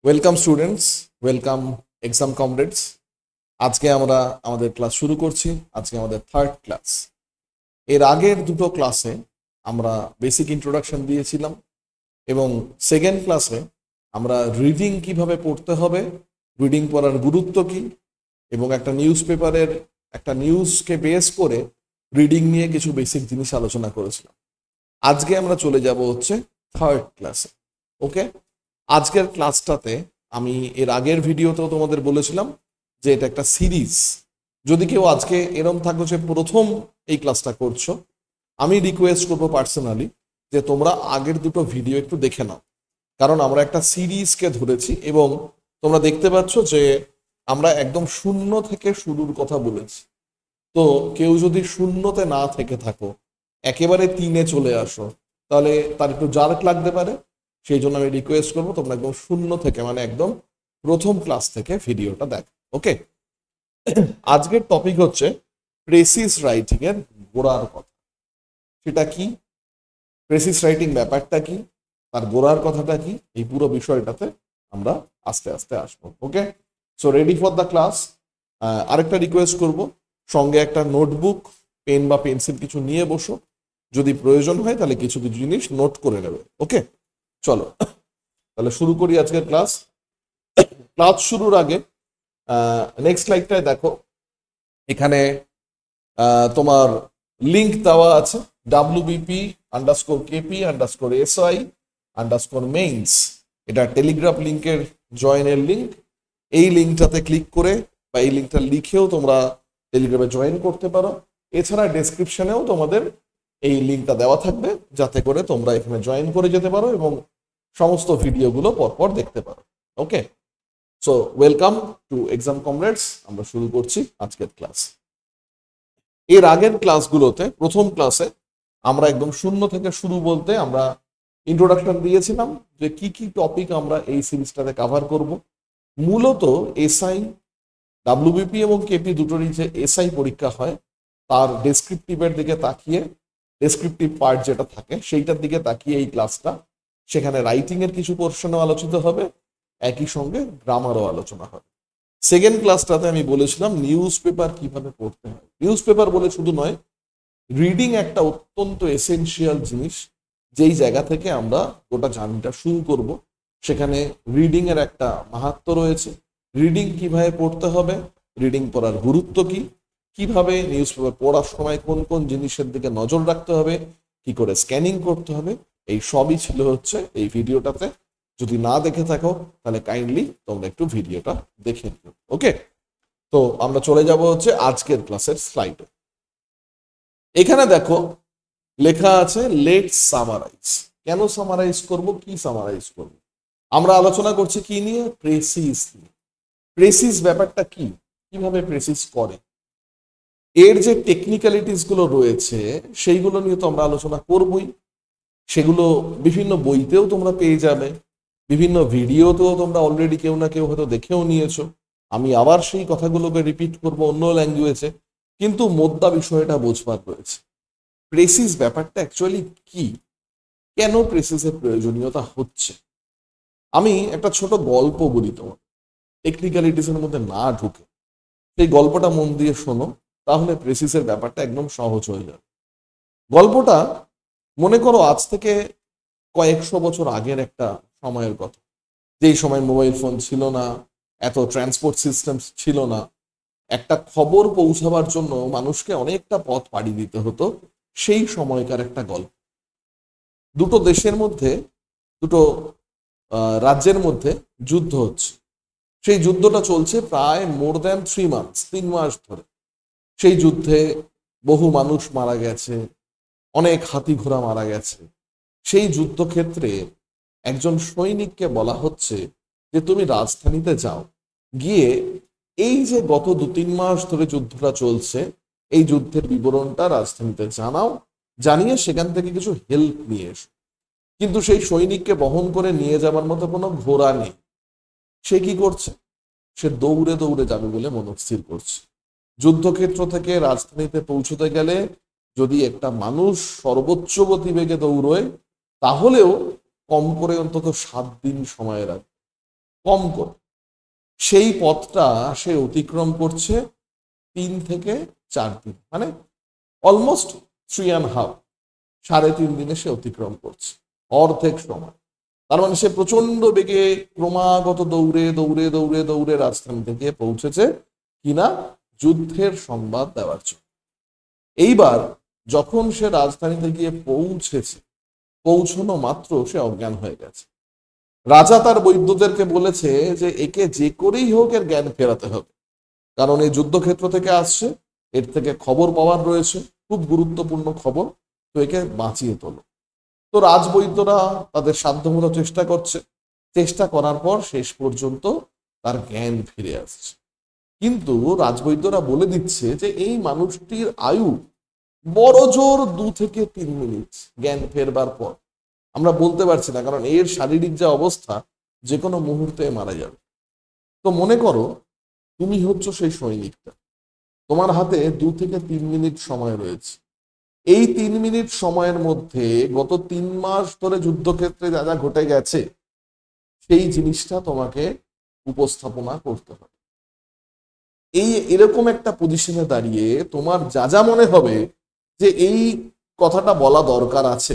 Welcome students, welcome exam comrades. আজকে আমরা আমাদের ক্লাস শুরু করছি। আজকে আমাদের থার্ড ক্লাস। এর আগের দুটো ক্লাসে আমরা বেসিক ইন্ট্রোডাকশন দিয়েছিলাম এবং সেকেন্ড ক্লাসে আমরা রিডিং কিভাবে পড়তে হবে, রিডিং পড়ার গুরুত্ব কি এবং একটা নিউজ পেপারের একটা নিউজকে বেস করে রিডিং নিয়ে কিছু বেসিক জিনিস আলোচনা করেছিলাম। আজকে আমরা চলে যাব হচ্ছে থার্ড ক্লাসে। ওকে, আজকের ক্লাসটাতে আমি এর আগের ভিডিওতেও তোমাদের বলেছিলাম যে এটা একটা সিরিজ। যদি কেউ আজকে এরম থাকো যে প্রথম এই ক্লাসটা করছো, আমি রিকোয়েস্ট করবো পার্সোনালি যে তোমরা আগের দুটো ভিডিও একটু দেখে নাও, কারণ আমরা একটা সিরিজকে ধরেছি এবং তোমরা দেখতে পাচ্ছ যে আমরা একদম শূন্য থেকে শুরুর কথা বলেছি। তো কেউ যদি শূন্যতে না থেকে থাকো, একেবারে তিনে চলে আসো, তাহলে তার একটু জার্ক লাগতে পারে। সেই জন্য আমি রিকোয়েস্ট করবো তোমরা একদম শূন্য থেকে, মানে একদম প্রথম ক্লাস থেকে ভিডিওটা দেখো। ওকে, আজকের টপিক হচ্ছে প্রেসিস রাইটিং এর গোড়ার কথা। সেটা কি, প্রেসিস রাইটিং ব্যাপারটা কি, তার গোড়ার কথাটা কি, এই পুরো বিষয়টাতে আমরা আস্তে আস্তে আসবো। Okay, so ready for the class. আরেকটা রিকোয়েস্ট করব, সঙ্গে একটা নোটবুক, পেন বা পেন্সিল কিছু নিয়ে বসো। যদি প্রয়োজন হয় তাহলে কিছু কিছু জিনিস নোট করে নেবে। ওকে, চলো তাহলে শুরু করি আজকের ক্লাস। ক্লাস শুরুর আগে নেক্সট স্লাইডটায় দেখো, এখানে তোমার লিঙ্ক দেওয়া আছে WBP_KP_SI_mains। এটা টেলিগ্রাফ লিঙ্কের জয়েনের লিঙ্ক। এই লিঙ্কটাতে ক্লিক করে বা এই লিঙ্কটা লিখেও তোমরা টেলিগ্রামে জয়েন করতে পারো। এছাড়া ডেসক্রিপশনেও তোমাদের এই লিঙ্কটা দেওয়া থাকবে, যাতে করে তোমরা এখানে জয়েন করে যেতে পারো এবং সমস্ত ভিডিওগুলো পরপর দেখতে পারো। Okay, so welcome to exam comrades. আমরা শুরু করছি আজকের ক্লাস। এর আগের ক্লাসগুলোতে, প্রথম ক্লাসে আমরা একদম শূন্য থেকে শুরু বলতে আমরা ইন্ট্রোডাকশন দিয়েছিলাম যে কি কি টপিক আমরা এই সিরিজটাতে কভার করব। মূলত এসআই, ডাব্লিউবিপি এবং কেপি দুটোরই যে এসআই পরীক্ষা হয় তার ডেসক্রিপটিভের দিকে তাকিয়ে, ডেসক্রিপটিভ পার্ট যেটা থাকে সেইটার দিকে তাকিয়ে এই ক্লাসটা। সেখানে রাইটিং এর কিছু পোর্শনও আলোচিত হবে, একই সঙ্গে গ্রামারও আলোচনা হবে। সেকেন্ড ক্লাসটাতে আমি বলেছিলাম নিউজ পেপার কিভাবে পড়তে হয়। নিউজ পেপার বলে শুধু নয়, রিডিং একটা অত্যন্ত এসেনশিয়াল জিনিস। যেই জায়গা থেকে আমরা গোটা জার্নিটা শুরু করব, সেখানে রিডিং এর একটা মাহাত্ম্য রয়েছে। রিডিং কিভাবে পড়তে হবে, রিডিং পড়ার গুরুত্ব কি, কিভাবে নিউজ পেপার পড়ার সময় কোন কোন জিনিসের দিকে নজর রাখতে হবে, কি করে স্ক্যানিং করতে হবে, এই সবই ছিল হচ্ছে এই ভিডিওটাতে। যদি না দেখে থাকো তাহলে কাইন্ডলি তোমরা একটু ভিডিওটা দেখে নিও। ওকে, তো আমরা চলে যাব হচ্ছে আজকের ক্লাসের স্লাইডে। এখানে দেখো লেখা আছে লেটস সামারাইজ। কেন সামারাইজ করব, কি সামারাইজ করব? আমরা আলোচনা করছি কি নিয়ে? প্রেসিস নিয়ে। প্রেসিস ব্যাপারটা কি, কিভাবে প্রেসিস করে, এর যে টেকনিক্যালিটিস গুলো রয়েছে সেইগুলো নিয়ে তো আমরা আলোচনা করবই। সেগুলো বিভিন্ন বইতেও তোমরা পেয়ে যাবে, বিভিন্ন ভিডিওতেও তোমরা অলরেডি কেউ না কেউ হয়তো দেখেও নিয়েছো। আমি আবার সেই কথাগুলোকে রিপিট করব অন্য ল্যাঙ্গুয়েজে, কিন্তু মোদ্দা বিষয়টা বোঝবার রয়েছে। প্রেসিস ব্যাপারটা অ্যাকচুয়ালি কি, কেন প্রেসিসের প্রয়োজনীয়তা হচ্ছে। আমি একটা ছোট গল্প বলি তোমার, টেকনিক্যালিটিসের মধ্যে না ঢুকে। সেই গল্পটা মন দিয়ে শোনো, তাহলে প্রেসিসের ব্যাপারটা একদম সহজ হয়ে যাবে। গল্পটা মনে করো আজ থেকে কয়েকশো বছর আগের একটা সময়ের কথা, যেই সময় মোবাইল ফোন ছিল না, এত ট্রান্সপোর্ট সিস্টেম ছিল না। একটা খবর পৌঁছাবার জন্য মানুষকে অনেকটা পথ পাড়ি দিতে হতো। সেই সময়কার একটা গল্প। দুটো দেশের মধ্যে, দুটো রাজ্যের মধ্যে যুদ্ধ হচ্ছে। সেই যুদ্ধটা চলছে প্রায় মোর দ্যান 3 মান্থস, 3 মাস ধরে। সেই যুদ্ধে বহু মানুষ মারা গেছে, অনেক হাতি ঘোড়া মারা গেছে। সেই যুদ্ধক্ষেত্রে একজন সৈনিককে বলা হচ্ছে যে তুমি রাজধানীতে যাও, গিয়ে এই যে গত 2-3 মাস ধরে যুদ্ধটা চলছে, এই যুদ্ধের বিবরণটা রাজধানীতে জানাও, জানিয়ে সেখান থেকে কিছু হেল্প নিয়ে এসো। কিন্তু সেই সৈনিককে বহন করে নিয়ে যাবার মতো কোনো ঘোড়া নেই। সে কি করছে? সে দৌড়ে দৌড়ে যাবে বলে মনস্থির করছে। যুদ্ধক্ষেত্র থেকে রাজধানীতে পৌঁছতে গেলে যদি একটা মানুষ সর্বোচ্চ গতিবেগে দৌড়য়, তাহলেও কম করে অন্তত 7 দিন সময় লাগবে। কম করে। সেই পথটা সে অতিক্রম করছে 3 থেকে 4 দিন, মানে অলমোস্ট 3.5, 3.5 দিনে সে অতিক্রম করছে, অর্ধেক সময়। তার মানে সে প্রচন্ড বেগে ক্রমাগত দৌড়ে দৌড়ে দৌড়ে দৌড়ে রাজধানীতে গিয়ে পৌঁছেছে কিনা যুদ্ধের সংবাদ দেওয়ার জন্য। এইবার যখন সে রাজধানীতে গিয়ে পৌঁছেছে, পৌঁছানো মাত্র সে অজ্ঞান হয়ে গেছে। রাজা তার বৈদ্যদেরকে বলেছে যে একে যে করেই হোক এর জ্ঞান ফেরাতে হবে, কারণ এই যুদ্ধক্ষেত্র থেকে আসছে, এর থেকে খবর পাওয়ার রয়েছে, খুব গুরুত্বপূর্ণ খবর, তো একে বাঁচিয়ে তোলো। তো রাজবৈদ্যরা তাদের সাধ্যমতো চেষ্টা করছে, চেষ্টা করার পর শেষ পর্যন্ত তার জ্ঞান ফিরে আসছে। কিন্তু রাজবৈদ্যরা বলে দিচ্ছে যে এই মানুষটির আয়ু বড় জোর 2 থেকে 3 মিনিট জ্ঞান ফেরবার পর। আমরা বলতে পারছি না, কারণ এর শারীরিক যে অবস্থা, যে কোনো মুহূর্তে মারা যাবে। তো মনে করো তুমি হচ্ছ সেই সৈনিকটা, তোমার হাতে 2 থেকে 3 মিনিট সময় রয়েছে। এই 3 মিনিট সময়ের মধ্যে গত 3 মাস ধরে যুদ্ধক্ষেত্রে যা যা ঘটে গেছে সেই জিনিসটা তোমাকে উপস্থাপনা করতে হবে। এই এরকম একটা পজিশনে দাঁড়িয়ে তোমার যা যা মনে হবে যে এই কথাটা বলা দরকার আছে,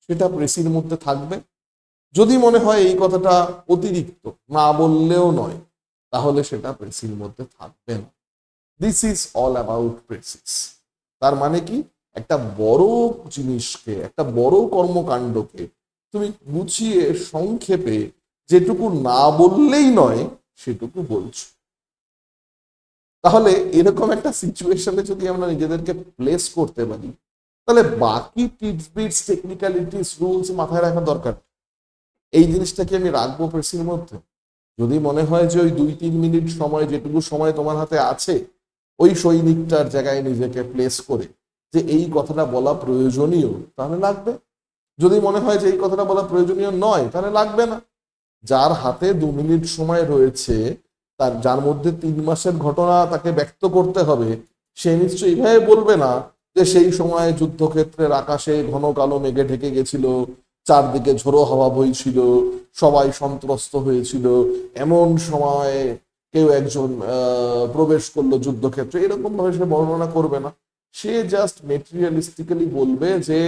সেটা প্রেসির মধ্যে থাকবে। যদি মনে হয় এই কথাটা অতিরিক্ত, না বললেও নয়, তাহলে সেটা প্রেসির মধ্যে থাকবে না। This is all about precis. তার মানে কি, একটা বড় জিনিসকে, একটা বড় কর্মকাণ্ডকে তুমি গুছিয়ে সংক্ষেপে যেটুকু না বললেই নয় সেটুকু বলছো। তাহলে এরকম একটা সিচুয়েশনে যদি আমরা নিজেদেরকে প্লেস করতে পারি, তাহলে বাকি টিপস বিটস টেকনিক্যালিটিস রুলস মাথায় রাখা দরকার। এই জিনিসটা কি আমি রাখবো প্রেসির মধ্যে? যদি মনে হয় যে ওই 2-3 মিনিট সময়, যেটুকু সময় তোমার হাতে আছে, ওই সৈনিকটার জায়গায় নিজেকে প্লেস করে যে এই কথাটা বলা প্রয়োজনীয়, তাহলে লাগবে। যদি মনে হয় যে এই কথাটা বলা প্রয়োজনীয় নয়, তাহলে লাগবে না। যার হাতে 2 মিনিট সময় রয়েছে, তার যার মধ্যে 3 মাসের ঘটনা তাকে ব্যক্ত করতে হবে, সে নিশ্চয়ই এইভাবে বলবে না যে সেই সময় যুদ্ধক্ষেত্রের আকাশে ঘন কালো মেঘে ঢেকে গেছিল, চারদিকে ঝোড়ো হাওয়া বইছিল, সবাই সন্ত্রস্ত হয়েছিল, এমন সময় কেউ একজন প্রবেশ করলো যুদ্ধক্ষেত্রে, এরকম ভাবে সে বর্ণনা করবে না। সে জাস্ট মেটেরিয়ালিস্টিক্যালি বলবে যে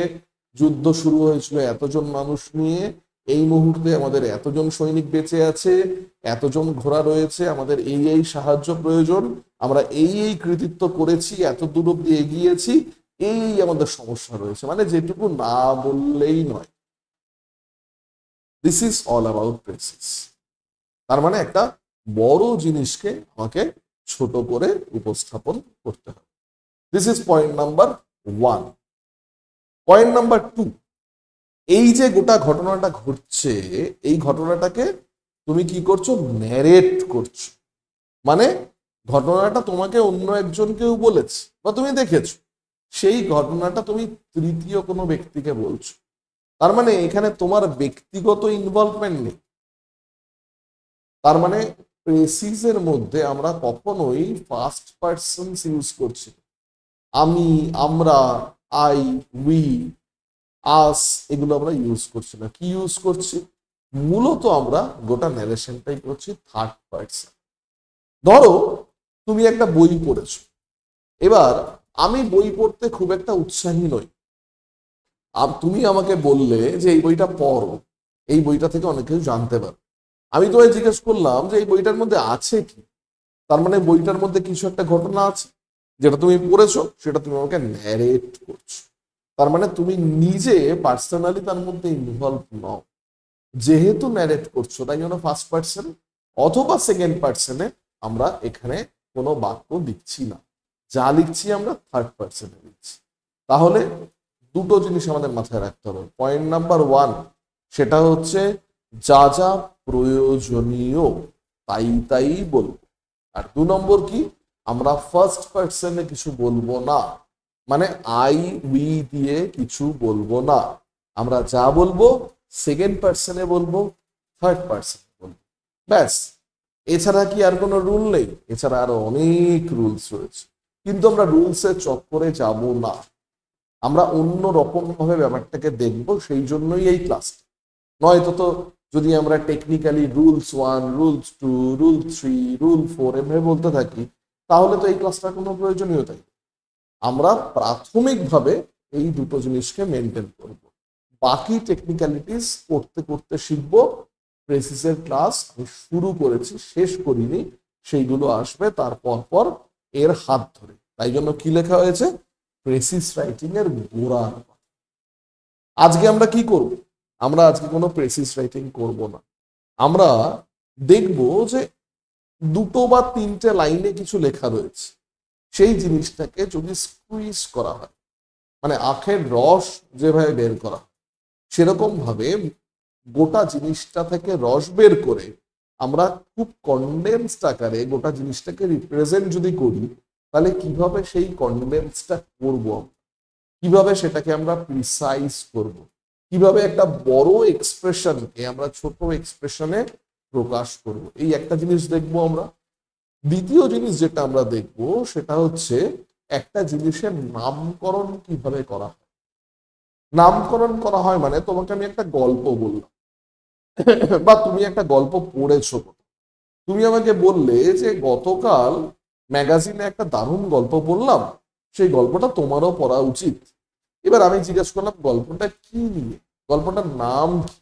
যুদ্ধ শুরু হয়েছিল এতজন মানুষ নিয়ে, এই মুহূর্তে আমাদের এতজন সৈনিক বেঁচে আছে, এতজন ঘোড়া রয়েছে, আমাদের এই এই সাহায্য প্রয়োজন, আমরা এই এই কৃতিত্ব করেছি, এত দূর অব্দি এগিয়েছি, এই আমাদের সমস্যা রয়েছে, মানে যেটুকু না বললেই নয়। This is all about precis. তার মানে একটা বড় জিনিসকে আমাকে ছোট করে উপস্থাপন করতে হবে। This is point number 1। Point number 2, এই যে গোটা ঘটনাটা ঘটছে, এই ঘটনাটাকে তুমি কি করছো? ন্যারেট করছো। মানে ঘটনাটা তোমাকে অন্য একজন কেউ বলেছে বা তুমি দেখেছো, সেই ঘটনাটা তুমি তৃতীয় কোনো ব্যক্তিকে বলছো। তার মানে এখানে তোমার ব্যক্তিগত ইনভলভমেন্ট নেই। তার মানে প্রেসিসের মধ্যে আমরা কখনোই ফার্স্ট পারসন ইউজ করছি। আমি, আমরা, আই, উই, আস, এগুলো আমরা ইউজ করছি না। কি ইউজ করছি? মূলত আমরা গোটা ন্যারেশনটাই করছি থার্ড পারসন। ধরো তুমি একটা বই পড়েছো, এবার আমি বই পড়তে খুব একটা উৎসাহী নই, তুমি আমাকে বললে যে এই বইটা পড়ো, এই বইটা থেকে অনেক কিছু জানতে পারো। আমি তোমায় জিজ্ঞেস করলাম যে এই বইটার মধ্যে আছে কি, তার মানে বইটার মধ্যে কিছু একটা ঘটনা আছে, যেটা তুমি পড়েছো সেটা তুমি আমাকে ন্যারেট করছো। তার মানে তুমি নিজে পার্সোনালি তার মধ্যে ইনভলভ নও। যেহেতু ন্যারেট করছো, তাই জন্য ফার্স্ট পার্সন অথবা সেকেন্ড পার্সনে আমরা এখানে কোনো বাক্য লিখছি না, যা লিখছি আমরা থার্ড পার্সনে লিখছি। তাহলে দুটো জিনিস আমাদের মাথায় রাখতে হবে। পয়েন্ট নাম্বার 1, সেটা হচ্ছে যা যা প্রয়োজনীয় তাই তাই বলবো। আর 2 নম্বর কি, আমরা ফার্স্ট পার্সনে কিছু বলবো না, মানে আই উই দিয়ে কিছু বলবো না। আমরা যা বলবো সেকেন্ড পার্সনে বলবো, থার্ড পার্সনে বলবো, ব্যাস। এছাড়া কি আর কোনো রুল নেই? এছাড়া আরো অনেক রুলস রয়েছে, কিন্তু আমরা রুলসের চক্করে যাব না। আমরা অন্য রকম ভাবে ব্যাপারটাকে দেখবো, সেই জন্যই এই ক্লাসটা। নয়তো তো যদি আমরা technically rules 1, rules 2, rule 3, rule 4 এভাবে বলতে থাকি, তাহলে তো এই ক্লাসটার কোনো প্রয়োজনীয়তা নেই। আমরা প্রাথমিকভাবে এই দুটো জিনিসকে মেনটেন করব, বাকি টেকনিক্যালিটিস করতে করতে শিখবো। প্রেসিসের ক্লাস আমি শুরু করেছি, শেষ করিনি, সেইগুলো আসবে তারপর পর এর হাত ধরে। তাই জন্য কি লেখা হয়েছে, প্রেসিস রাইটিং এর গোড়ার। আজকে আমরা কি করব, আমরা আজকে কোনো প্রেসিস রাইটিং করব না। আমরা দেখব যে দুটো বা তিনটে লাইনে কিছু লেখা রয়েছে, সেই জিনিসটাকে যদি স্কুইজ করা হয়, মানে আখের রস যেভাবে বের করা হয়, সেরকম ভাবে গোটা জিনিসটা থেকে রস বের করে আমরা খুব কনডেন্সড আকারে গোটা জিনিসটাকে রিপ্রেজেন্ট যদি করি, তাহলে কিভাবে সেই কনডেন্সটা করব, কিভাবে সেটাকে আমরা প্রিসাইজ করব, কিভাবে একটা বড় এক্সপ্রেশনকে আমরা ছোট এক্সপ্রেশনে প্রকাশ করব, এই একটা জিনিস দেখবো আমরা। দ্বিতীয় জিনিস যেটা আমরা দেখব সেটা হচ্ছে একটা জিনিসের নামকরণ কিভাবে করা হয়। নামকরণ করা হয় মানে তোমাকে আমি একটা গল্প বললাম বা তুমি একটা গল্প পড়েছো, তুমি আমাকে বললে যে গতকাল ম্যাগাজিনে একটা দারুণ গল্প পড়লাম, সেই গল্পটা তোমারও পড়া উচিত। এবার আমি জিজ্ঞেস করলাম গল্পটা কি নিয়ে, গল্পটার নাম কি?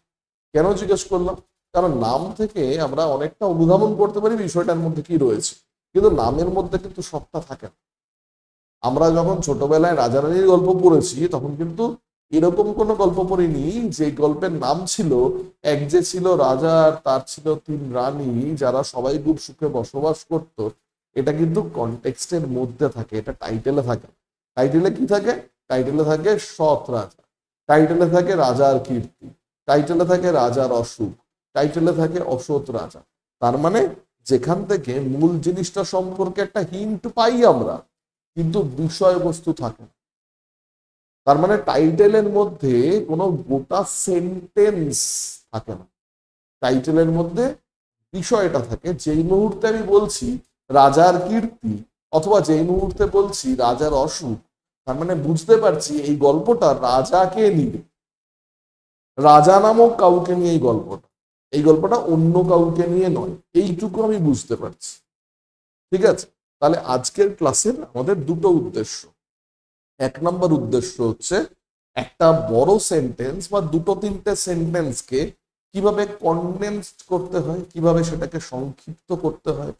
কেন জিজ্ঞেস করলাম, কারণ নাম থেকে আমরা অনেকটা অনুধাবন করতে পারি বিষয়টার মধ্যে কি রয়েছে, কিন্তু নামের মধ্যে কিন্তু সবটা থাকে না। আমরা যখন ছোটবেলায় রাজা রানীর গল্প পড়েছি, তখন কিন্তু এরকম কোনো গল্প পড়িনি যে গল্পের নাম ছিল এক যে ছিল রাজা আর তার ছিল 3 রানী, যারা সবাই খুব সুখে বসবাস করত। এটা কিন্তু কনটেক্সটের মধ্যে থাকে, এটা টাইটেলে থাকে। টাইটেলে কি থাকে, টাইটেলে থাকে সৎ রাজা, টাইটেলে থাকে রাজার কীর্তি, টাইটেলে থাকে রাজার অসুখ, টাইটেলে থাকে অসৎ রাজা। তার মানে যেখান থেকে মূল জিনিসটা সম্পর্কে একটা হিন্ট পাই আমরা, কিন্তু বিষয়বস্তু থাকে না। তার মানে টাইটেলের মধ্যে কোনো গোটা সেন্টেন্স থাকে না, টাইটেলের মধ্যে বিষয়টা থাকে। যেই মুহূর্তে আমি বলছি রাজার কীর্তি অথবা যেই মুহূর্তে বলছি রাজার অসুখ, তার মানে বুঝতে পারছি এই গল্পটা রাজাকে নিয়ে, রাজা নামক কাউকে নিয়ে এই গল্পটা অন্য কাউকে নিয়ে নয়, এইটুকু আমি বুঝতে পারছি। ঠিক আছে, তাহলে আজকের ক্লাসের আমাদের দুটো উদ্দেশ্য। 1 নম্বর উদ্দেশ্য হচ্ছে একটা বড় সেন্টেন্স বা দুটো তিনটে সেন্টেন্সকে কিভাবে কনডেন্সড করতে হয়, কিভাবে সেটাকে সংক্ষিপ্ত করতে হয়,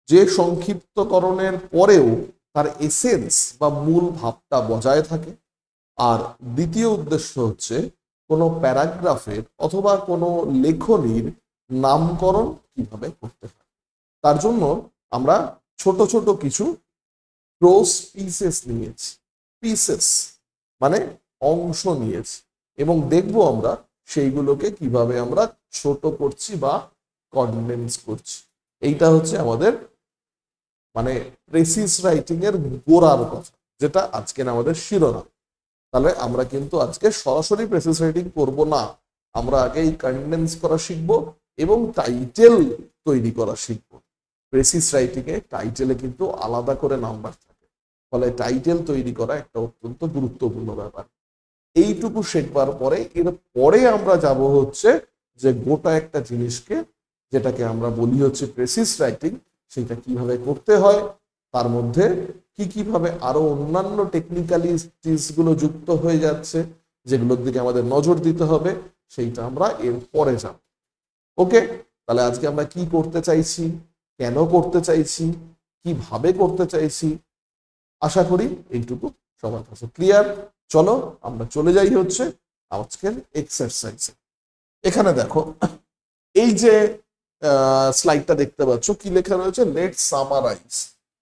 যে সংক্ষিপ্তকরণের পরেও তার এসেন্স বা মূল ভাবটা বজায় থাকে। আর দ্বিতীয় উদ্দেশ্য হচ্ছে কোনো প্যারাগ্রাফের অথবা কোনো লেখনীর নামকরণ কিভাবে করতে হয়। তার জন্য আমরা ছোট ছোট কিছু প্রোস পিসেস নিয়েছি, পিসেস মানে অংশ নিয়েছি, এবং দেখবো আমরা সেইগুলোকে কিভাবে আমরা ছোট করছি বা কনডেন্স করছি। এইটা হচ্ছে আমাদের মানে প্রেসিস রাইটিং এর গোড়ার কথা, যেটা আজকে আমাদের শিরোনাম। তাহলে আমরা কিন্তু আজকে সরাসরি প্রেসিস রাইটিং করব না, আমরা আগে এই কনডেন্স করা শিখবো এবং টাইটেল তৈরি করা শিখবো। প্রেসিস রাইটিং এ টাইটেলে কিন্তু আলাদা করে নাম্বার থাকে, ফলে টাইটেল তৈরি করা একটা অত্যন্ত গুরুত্বপূর্ণ ব্যাপার। এইটুকু শেখবার পরে এর পরে আমরা যাব হচ্ছে যে গোটা একটা জিনিসকে, যেটাকে আমরা বলি হচ্ছে প্রেসিস রাইটিং, সেটা কিভাবে করতে হয়, তার মধ্যে কি কিভাবে আরো অন্যান্য টেকনিক্যালিটিস গুলো যুক্ত হয়ে যাচ্ছে, যেগুলোর দিকে আমাদের নজর দিতে হবে, সেইটা আমরা এর পরে যাব। ওকে, তাহলে আজকে আমরা কি করতে চাইছি, কেন করতে চাইছি, কিভাবে করতে চাইছি, আশা করি এইটুকু সবার কাছে ক্লিয়ার। চলো আমরা চলে যাই হচ্ছে আজকের এক্সারসাইজে। এখানে দেখো এই যে স্লাইডটা দেখতে পাচ্ছ, কি লেখা রয়েছে, লেট সামারাইজ।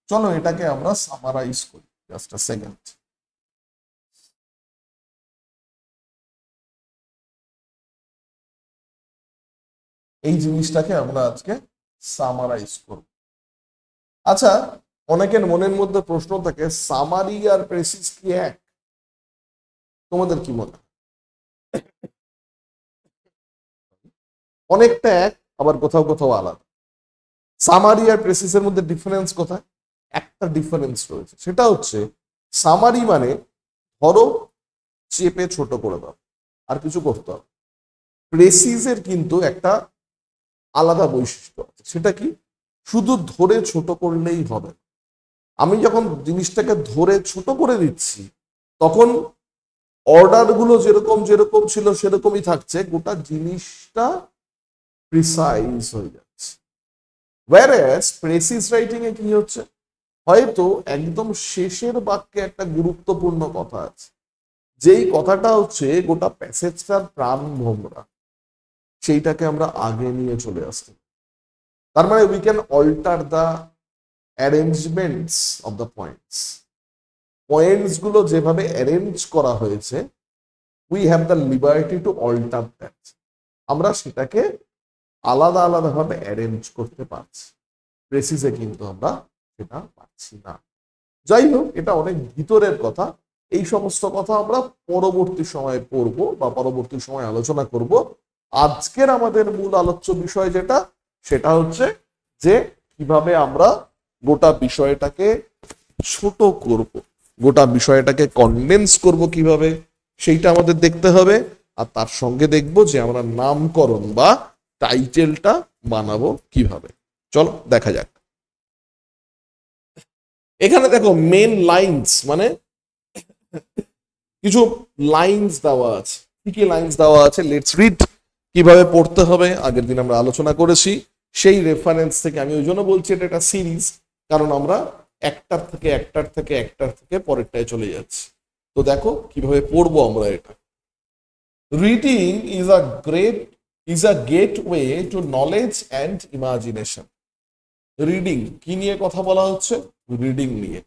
চলো এটাকে আমরা সামারাইজ করি, জাস্ট আ সেকেন্ড। এই জিনিসটাকে আমরা আজকে সামারাইজ করব। আচ্ছা, অনেকের মনের মধ্যে প্রশ্ন থাকে সামারি আর প্রেসিস কি এক? তোমাদের কি মনে হয়? অনেকটা এক, আবার কোথাও কোথাও আলাদা। সামারি আর প্রেসিসের মধ্যে ডিফারেন্স কোথায়? একটা ডিফারেন্স রয়েছে, সেটা হচ্ছে সামারি মানে ধরো চেপে ছোট করে দাও, আর কিছু করতে হবে। প্রেসিজের কিন্তু একটা আলাদা বৈশিষ্ট্য আছে, সেটা কি? শুধু ধরে ছোট করলেই হবে। আমি যখন জিনিসটাকে ধরে ছোট করে দিচ্ছি তখন অর্ডার গুলো যেরকম যেরকম ছিল সেরকমই থাকছে, গোটা জিনিসটা প্রিসাইজ হয়ে যাচ্ছে। whereas প্রেসিজ রাইটিং এ কি হচ্ছে, হয়তো একদম শেষের বাক্যে একটা গুরুত্বপূর্ণ কথা আছে, যেই কথাটা হচ্ছে গোটা প্যাসেজটার প্রাণ ভোমরা, সেইটাকে আমরা আগে নিয়ে চলে আসতে। তার মানে we can alter the arrangements of the points. Points গুলো যেভাবে অ্যারেঞ্জ করা হয়েছে, we have the liberty to alter that. আমরা সেটাকে আলাদা আলাদা ভাবে অ্যারেঞ্জ করতে পারছি, প্রেসিজে কিন্তু আমরা সেটা পাচ্ছি না। যাই হোক, এটা অনেক ভিতরের কথা, এই সমস্ত কথা আমরা পরবর্তী সময়ে পড়বো বা পরবর্তী সময় আলোচনা করব। আজকের আমাদের মূল আলোচ্য বিষয় যেটা, সেটা হচ্ছে যে কিভাবে আমরা গোটা বিষয়টাকে ছোট করব, গোটা বিষয়টাকে কনডেন্স করব কিভাবে, সেইটা আমাদের দেখতে হবে। আর তার সঙ্গে দেখব যে আমরা নামকরণ বা টাইটেলটা বানাবো কিভাবে। চলো দেখা যাক। এখানে দেখো মেন লাইনস, মানে কিছু লাইনস দেওয়া আছে। কি কি লাইনস দেওয়া আছে? Let's read. কিভাবে পড়তে হবে আগের দিন আমরা আলোচনা করেছি, সেই রেফারেন্স থেকে। আমি ওই জন্য বলছি এটা একটা সিরিজ, কারণ আমরা একটার থেকে পরেরটায় চলে যাচ্ছি। তো দেখো কিভাবে পড়বো আমরা এটা। Reading is a gateway to knowledge and imagination. Reading কি নিয়ে কথা বলা হচ্ছে? রিডিং নিয়ে।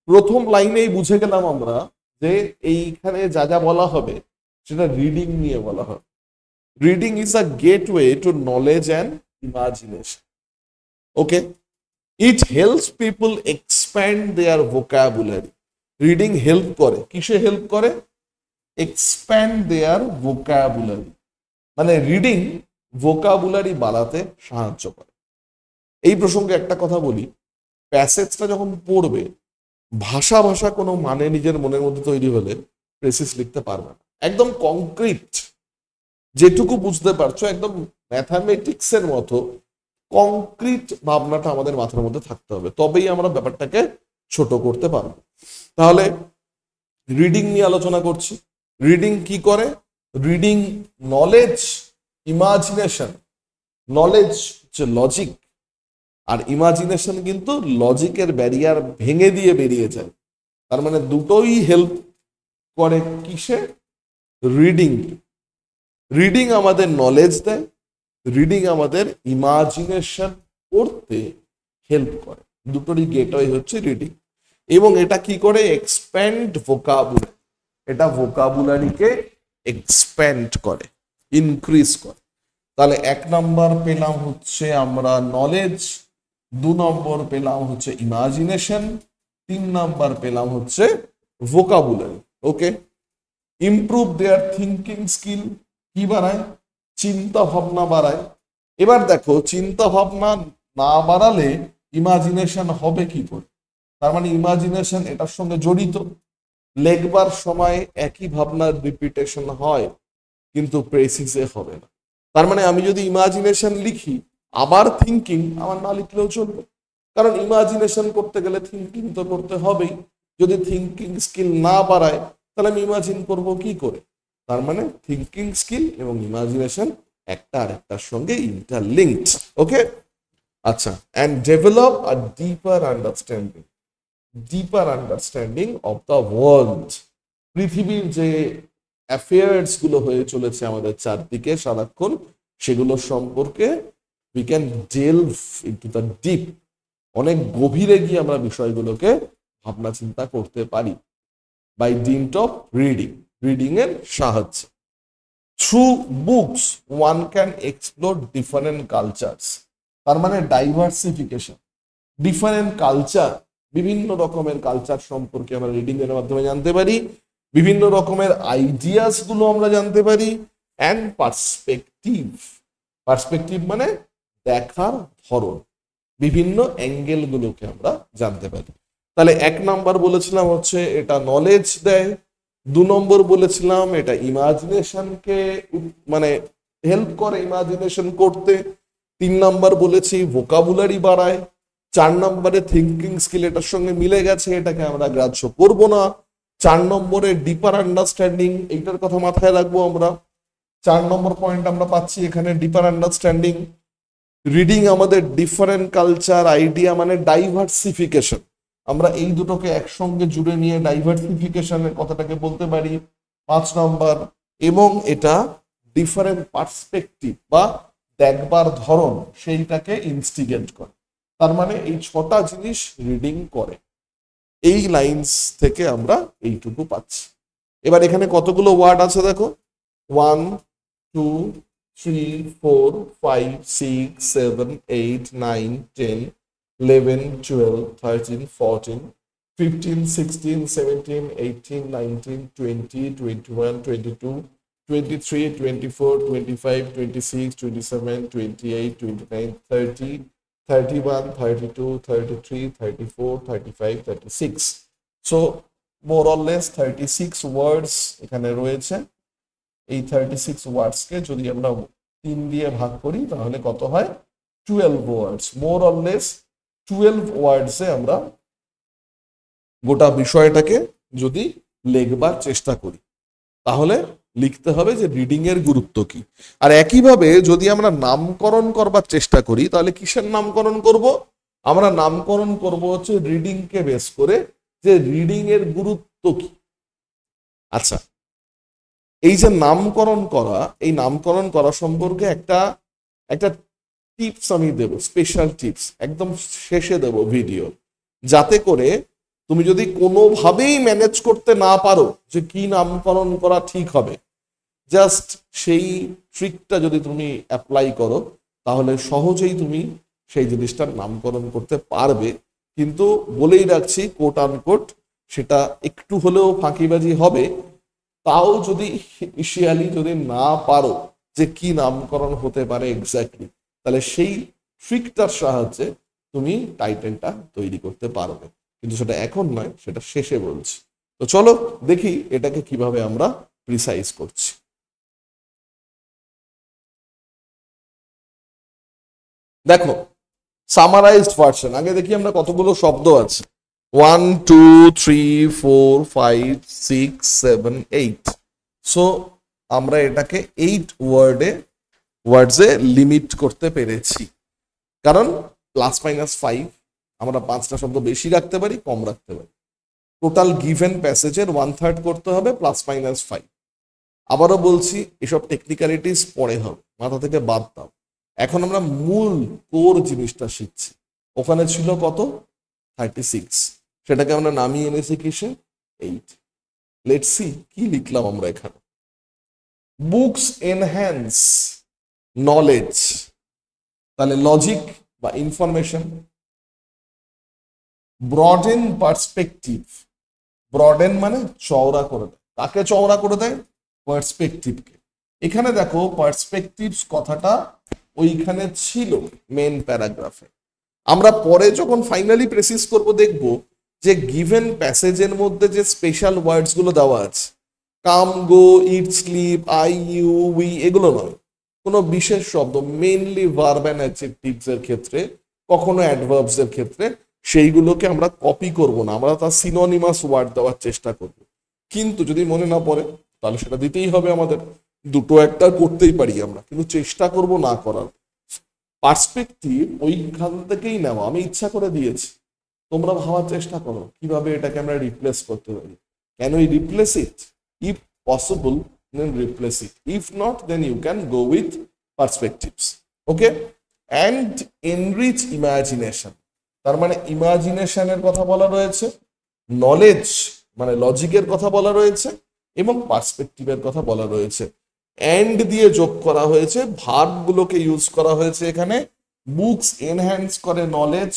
প্রথম লাইনেই বুঝে গেলাম আমরা যে এইখানে যা যা বলা হবে সেটা রিডিং নিয়ে বলা হবে। Reading is a gateway to knowledge and imagination. Okay, it helps people expand there vocabulary. Reading help করে, কিসে হেল্প করে? এক্সপ্যান্ড দেয়ার ভোকাবুলারি, মানে রিডিং ভোকাবুলারি বাড়াতে সাহায্য করে। এই প্রসঙ্গে একটা কথা বলি, প্যাসেজটা যখন পড়বে, ভাষা ভাষা কোনো মানে নিজের মনের মধ্যে তৈরি হলে প্রেসিস লিখতে পারবে না। একদম কংক্রিট যেটুকু বুঝতে পারছো, একদম ম্যাথামেটিক্স এর মতো কংক্রিট ভাবনাটা আমাদের মাথার মধ্যে থাকতে হবে, তবেই আমরা ব্যাপারটাকে ছোট করতে পারবো। তাহলে রিডিং নিয়ে আলোচনা করছি। রিডিং কি করে? Reading knowledge, imagination. নলেজ হচ্ছে লজিক, আর ইমাজিনেশন কিন্তু লজিকের ব্যারিয়ার ভেঙে দিয়ে বেরিয়ে যায়। তার মানে দুটোই হেল্প করে কিসে? রিডিং। রিডিং আমাদের নলেজ দেয়, রিডিং আমাদের ইমাজিনেশন করতে হেল্প করে। দুটোরই গেটওয়ে হচ্ছে রিডিং। এবং এটা কি করে? Expand vocabulary. এটা ভোকাবুলারিকে এক্সপ্যান্ড করে, ইনক্রিজ করে। তাহলে 1 নম্বর পেলাম হচ্ছে আমরা নলেজ, 2 নম্বর পেলাম হচ্ছে ইমাজিনেশন, 3 নম্বর পেলাম হচ্ছে ভোকাবুলারি। ওকে, ইমপ্রুভ দেয়ার থিঙ্কিং স্কিল। কি বাড়ায়? চিন্তা ভাবনা বাড়ায়। এবার দেখো, চিন্তা ভাবনা না বাড়ালে ইমাজিনেশন হবে কি করে? তার মানে ইমাজিনেশন এটার সঙ্গে জড়িত। লেখবার সময় একই ভাবনার রিপিটেশন হয়, কিন্তু প্রেসিসে হবে না। তার মানে আমি যদি ইমাজিনেশন লিখি, আবার থিঙ্কিং আমার না লিখলেও চলবে, কারণ ইমাজিনেশন করতে গেলে থিঙ্কিং তো করতে হবেই। যদি থিঙ্কিং স্কিল না বাড়ায়, তাহলে আমি ইমাজিন করব কি করে? তার মানে থিঙ্কিং স্কিল এবং ইমাজিনেশন একটা আরেকটার সঙ্গে ইন্টারলিঙ্কড। ওকে, আচ্ছা। And develop a deeper understanding, deeper understanding of the world. পৃথিবীর যে অ্যাফেয়ার্স গুলো হয়ে চলেছে আমাদের চারদিকে সারাক্ষণ, সেগুলো সম্পর্কে we can delve into the deep. অনেক গভীরে গিয়ে আমরা বিষয়গুলোকে ভাবনা চিন্তা করতে পারি by dint of reading, reading এর সাহায্যে। Through books one can explore different cultures. তার মানে ডাইভার্সিফিকেশন, ডিফারেন্ট কালচার, বিভিন্ন রকমের কালচার সম্পর্কে আমরা রিডিং এর মাধ্যমে জানতে পারি। বিভিন্ন রকমের আইডিয়াস গুলো আমরা জানতে পারি। অ্যান্ড পার্সপেক্টিভ, পার্সপেক্টিভ মানে দেখার ধরন, বিভিন্ন অ্যাঙ্গেল গুলোকে আমরা জানতে পারি। তাহলে 1 নাম্বার বলেছিলাম হচ্ছে এটা নলেজ দেয়, নম্বর বলেছিলাম এটা ইমাজিনেশনকে মানে হেল্প করে ইমাজিনেশন করতে। 3 নম্বর বলেছি ভোকাবুলারি বাড়ায়। 4 নম্বরে থিঙ্কিং স্কিল এটার সঙ্গে মিলে গেছে, এটাকে আমরা গ্রাহ্য করব না। 4 নম্বরে ডিপার আন্ডারস্ট্যান্ডিং, এইটার কথা মাথায় রাখবো আমরা। 4 নম্বর পয়েন্ট আমরা পাচ্ছি এখানে ডিপার আন্ডারস্ট্যান্ডিং। রিডিং আমাদের ডিফারেন্ট কালচার আইডিয়া মানে ডাইভার্সিফিকেশন, আমরা এই দুটোকে একসঙ্গে জুড়ে নিয়ে ডাইভার্সিফিকেশনের কথাটাকে বলতে পারি। 5 নম্বর, এবং এটা ডিফারেন্ট পার্সপেক্টিভ বা দেখবার ধরন সেইটাকে ইনস্টিগেট করে। তার মানে এই 6টা জিনিস রিডিং করে। এই লাইন্স থেকে আমরা এইটুকু পাচ্ছি। এবার এখানে কতগুলো ওয়ার্ড আছে দেখো, 1 2 3 4 5 6 7 8 9 10 11 12 13 14 15 16 17 18 19 20 21 22 23 24 25 26 27 28 29 30 31 32 33 34 35 36। সো মোর অর লেস 36 ওয়ার্ডস এখানে রয়েছে। এই 36 ওয়ার্ডসকে যদি আমরা 3 দিয়ে ভাগ করি তাহলে কত হয়, 12 ওয়ার্ডস। মোর অর লেস 12 ওয়ার্ডসে আমরা গোটা বিষয়টাকে যদি লেখবার চেষ্টা করি তাহলে লিখতে হবে যে রিডিং এর গুরুত্ব কি। আর একইভাবে যদি আমরা নামকরণ করবার চেষ্টা করি তাহলে কিসের নামকরণ করব, আমরা নামকরণ করব হচ্ছে রিডিং কে বেস করে, যে রিডিং এর গুরুত্ব কি। আচ্ছা, এই যে নামকরণ করা, এই নামকরণ করা সম্পর্কে একটা একটা টিপস আমি দেব, স্পেশাল টিপস একদম শেষে দেব ভিডিও, যাতে করে তুমি যদি কোনোভাবেই ম্যানেজ করতে না পারো যে কি নামকরণ করা ঠিক হবে, জাস্ট সেই ট্রিকটা যদি তুমি অ্যাপ্লাই করো তাহলে সহজেই তুমি সেই জিনিসটার নামকরণ করতে পারবে। কিন্তু বলেই রাখছি, কোট আনকোট সেটা একটু হলেও ফাঁকিবাজি হবে। তাও যদি ইনিশিয়ালি যদি না পারো যে কি নামকরণ হতে পারে এক্স্যাক্টলি, তাহলে সেই ট্রিকটার সাহায্যে তুমি টাইটেলটা তৈরি করতে পারবে। কিন্তু সেটা এখন নয়, সেটা শেষে বলছি। তো চলো দেখি এটাকে কিভাবে আমরা প্রিসাইজ করছি। দেখো সামারাইজড ভার্সন, আগে দেখি আমরা কতগুলো শব্দ আছে। 1 2 3 4 5 6 7 8। সো আমরা এটাকে 8 ওয়ার্ডসে লিমিট করতে পেরেছি, কারণ +-5 আমরা 5টা শব্দ বেশি রাখতে পারি, কম রাখতে পারি। টোটাল গিভেন প্যাসেজের 1/3 করতে হবে +-5। আবারও বলছি, এসব টেকনিক্যালিটিস পরে হবে, মাথা থেকে বাদ দাও। এখন আমরা মূল কোর জিনিসটা শিখছি। ওখানে ছিল কত, 36, সেটাকে আমরা নামিয়ে এনেছি কিসে, 8। লেটস সি কি লিখলাম আমরা এখানে। বুকস এনহ্যান্স নলেজ, তাহলে লজিক বা ইনফরমেশন। ব্রডেন পার্সপেক্টিভ, ব্রডেন মানে চওড়া করে দেয়। কাকে চওড়া করে দেয়, পার্সপেক্টিভকে। এখানে দেখো পার্সপেক্টিভস কথাটা ওইখানে ছিল মেন প্যারাগ্রাফে। আমরা পরে যখন ফাইনালি প্রেসিস করব দেখব যে গিভেন প্যাসেজের মধ্যে যে স্পেশাল ওয়ার্ডস গুলো দেওয়া আছে, কাম গো eat sleep I U we, এগুলো নয়, কোনো বিশেষ শব্দ, মেইনলি ভার্ব অ্যান্ড অ্যাডজেক্টিভস এর ক্ষেত্রে, কখনো অ্যাডভার্বস এর ক্ষেত্রে, সেইগুলোকে আমরা কপি করব না, আমরা তার সিনোনিমাস ওয়ার্ড দেওয়ার চেষ্টা করব। কিন্তু যদি মনে না পড়ে তাহলে সেটা দিতেই হবে আমাদের, দুটো একটা করতেই পারি আমরা, কিন্তু চেষ্টা করব না করার। পার্সপেক্টিভ ওইখান থেকেই নেওয়া, আমি ইচ্ছা করে দিয়েছি, তোমরা ভাবার চেষ্টা করো কিভাবে এটাকে আমরা রিপ্লেস করতে পারি। Can we replace it? If possible then replace it, if not then you can go with perspectives. Okay, and enrich imagination, তার মানে ইমাজিনেশনের কথা বলা রয়েছে, নলেজ মানে লজিকের কথা বলা রয়েছে, এবং পার্সপেক্টিভের কথা বলা রয়েছে। এন্ড দিয়ে যোগ করা হয়েছে, ভার্বগুলোকে ইউজ করা হয়েছে এখানে। বুকস এনহ্যান্স করে নলেজ,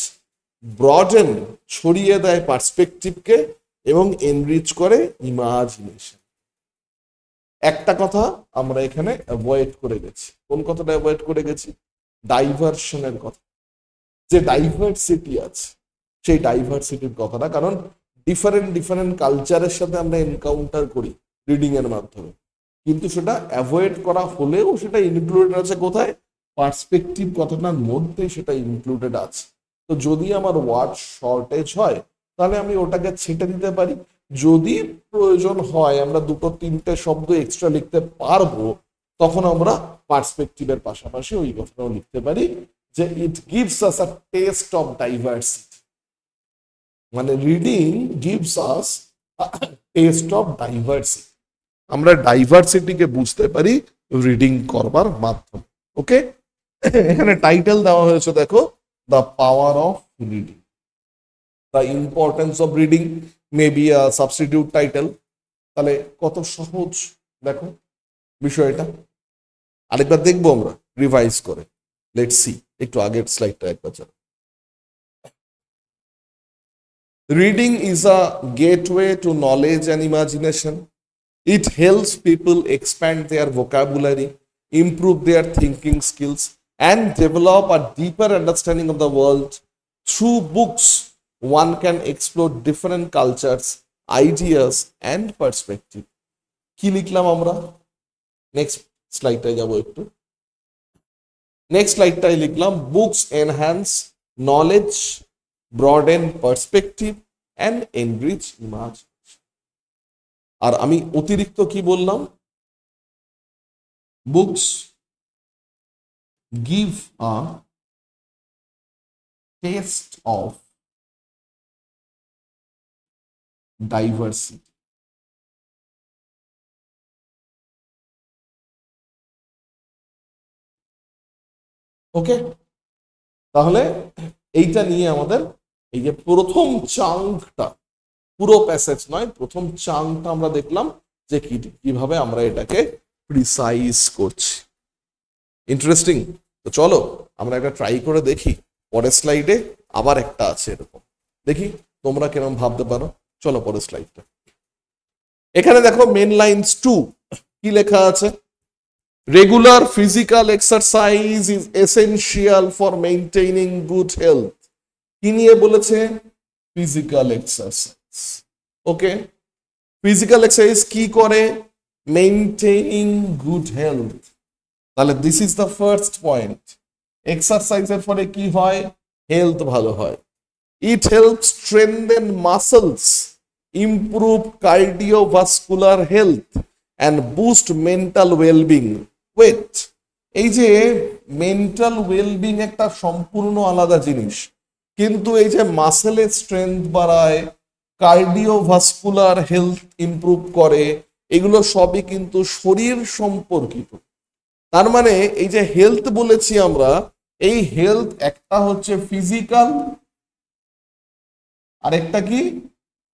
ব্রডেন ছড়িয়ে দেয় পার্সপেক্টিভকে, এবং এনরিচ করে ইমাজিনেশন। একটা কথা আমরা এখানে অ্যাভয়েড করে গেছি। কোন কথাটা অ্যাভয়েড করে গেছি? ডাইভার্সনের কথা। যে ডাইভার্সিটি আছে সেই ডাইভার্সিটির কথাটা, কারণ ডিফারেন্ট ডিফারেন্ট কালচারের সাথে আমরা এনকাউন্টার করি রিডিং এর মাধ্যমে, কিন্তু সেটা অ্যাভয়েড করা হলেও সেটা ইনক্লুডেড আছে কোথায়, পার্সপেক্টিভ কথাটার মধ্যে সেটা ইনক্লুডেড আছে। তো যদি আমার ওয়ার্ড শর্টেজ হয় তাহলে আমি ওটাকে ছেটে দিতে পারি, যদি প্রয়োজন হয় আমরা দুটো তিনটে শব্দ এক্সট্রা লিখতে পারবো তখন আমরা পার্সপেক্টিভের পাশাপাশি ওই কথাটাও লিখতে পারি যে it gives us a taste of diversity, মানে reading gives us taste of diversity, আমরা ডাইভার্সিটিকে বুঝতে পারি রিডিং করবার মাধ্যমে। ওকে, এখানে টাইটেল দেওয়া হয়েছে দেখো, the power of reading, the importance of reading, may be a substitute title. তাহলে কত সহজ দেখো বিষয়টা, আরেকবার দেখবো আমরা রিভাইজ করে, লেটস সি। একটু আগের স্লাইডটা একবার চলো। Reading is a gateway to knowledge and imagination. It helps people expand their vocabulary, improve their thinking skills, and develop a deeper understanding of the world. Through books, one can explore different cultures, ideas, and perspective. কি লিখলাম আমরা? Next স্লাইডটায় যাব একটু। Next স্লাইডটায় লিখলাম books enhance knowledge, broaden perspective and enrich imagination। আর আমি অতিরিক্ত কি বললাম? Books give a taste of diversity। ওকে, তাহলে এইটা নিয়ে আমাদের এই যে প্রথম চাঙ্কটা, পুরো প্যাসেজ নয়, প্রথম চাঙ্কটা আমরা দেখলাম যে কিভাবে আমরা এটাকে প্রিসাইজ করছি। ইন্টারেস্টিং। তো চলো আমরা একটা ট্রাই করে দেখি। পরের স্লাইডে আবার একটা আছে এরকম, দেখি তোমরা কেরকম ভাবতে পারো। চলো পরের স্লাইডটা। এখানে দেখো মেন লাইনস 2 কি লেখা আছে? Regular physical exercise is essential for maintaining good health. কি নিয়ে বলেছে? Physical exercise. Okay, physical exercise কি করে? Maintaining good health. তাহলে this is the first point. এক্সারসাইজের ফলে কি হয়? হেলথ ভালো হয়। It helps strengthen muscles, improve cardiovascular health and boost mental wellbeing. Wait, এই যে মেন্টাল ওয়েলবিং একটা সম্পূর্ণ আলাদা জিনিস, কিন্তু এই যে মাসেলের স্ট্রেংথ বাড়ায়, কার্ডিওভাস্কুলার হেলথ ইমপ্রুভ করে, এগুলো সবই কিন্তু শরীর সম্পর্কিত। তার মানে এই যে হেলথ বলেছি আমরা, এই হেলথ একটা হচ্ছে ফিজিক্যাল, আরেকটা কি?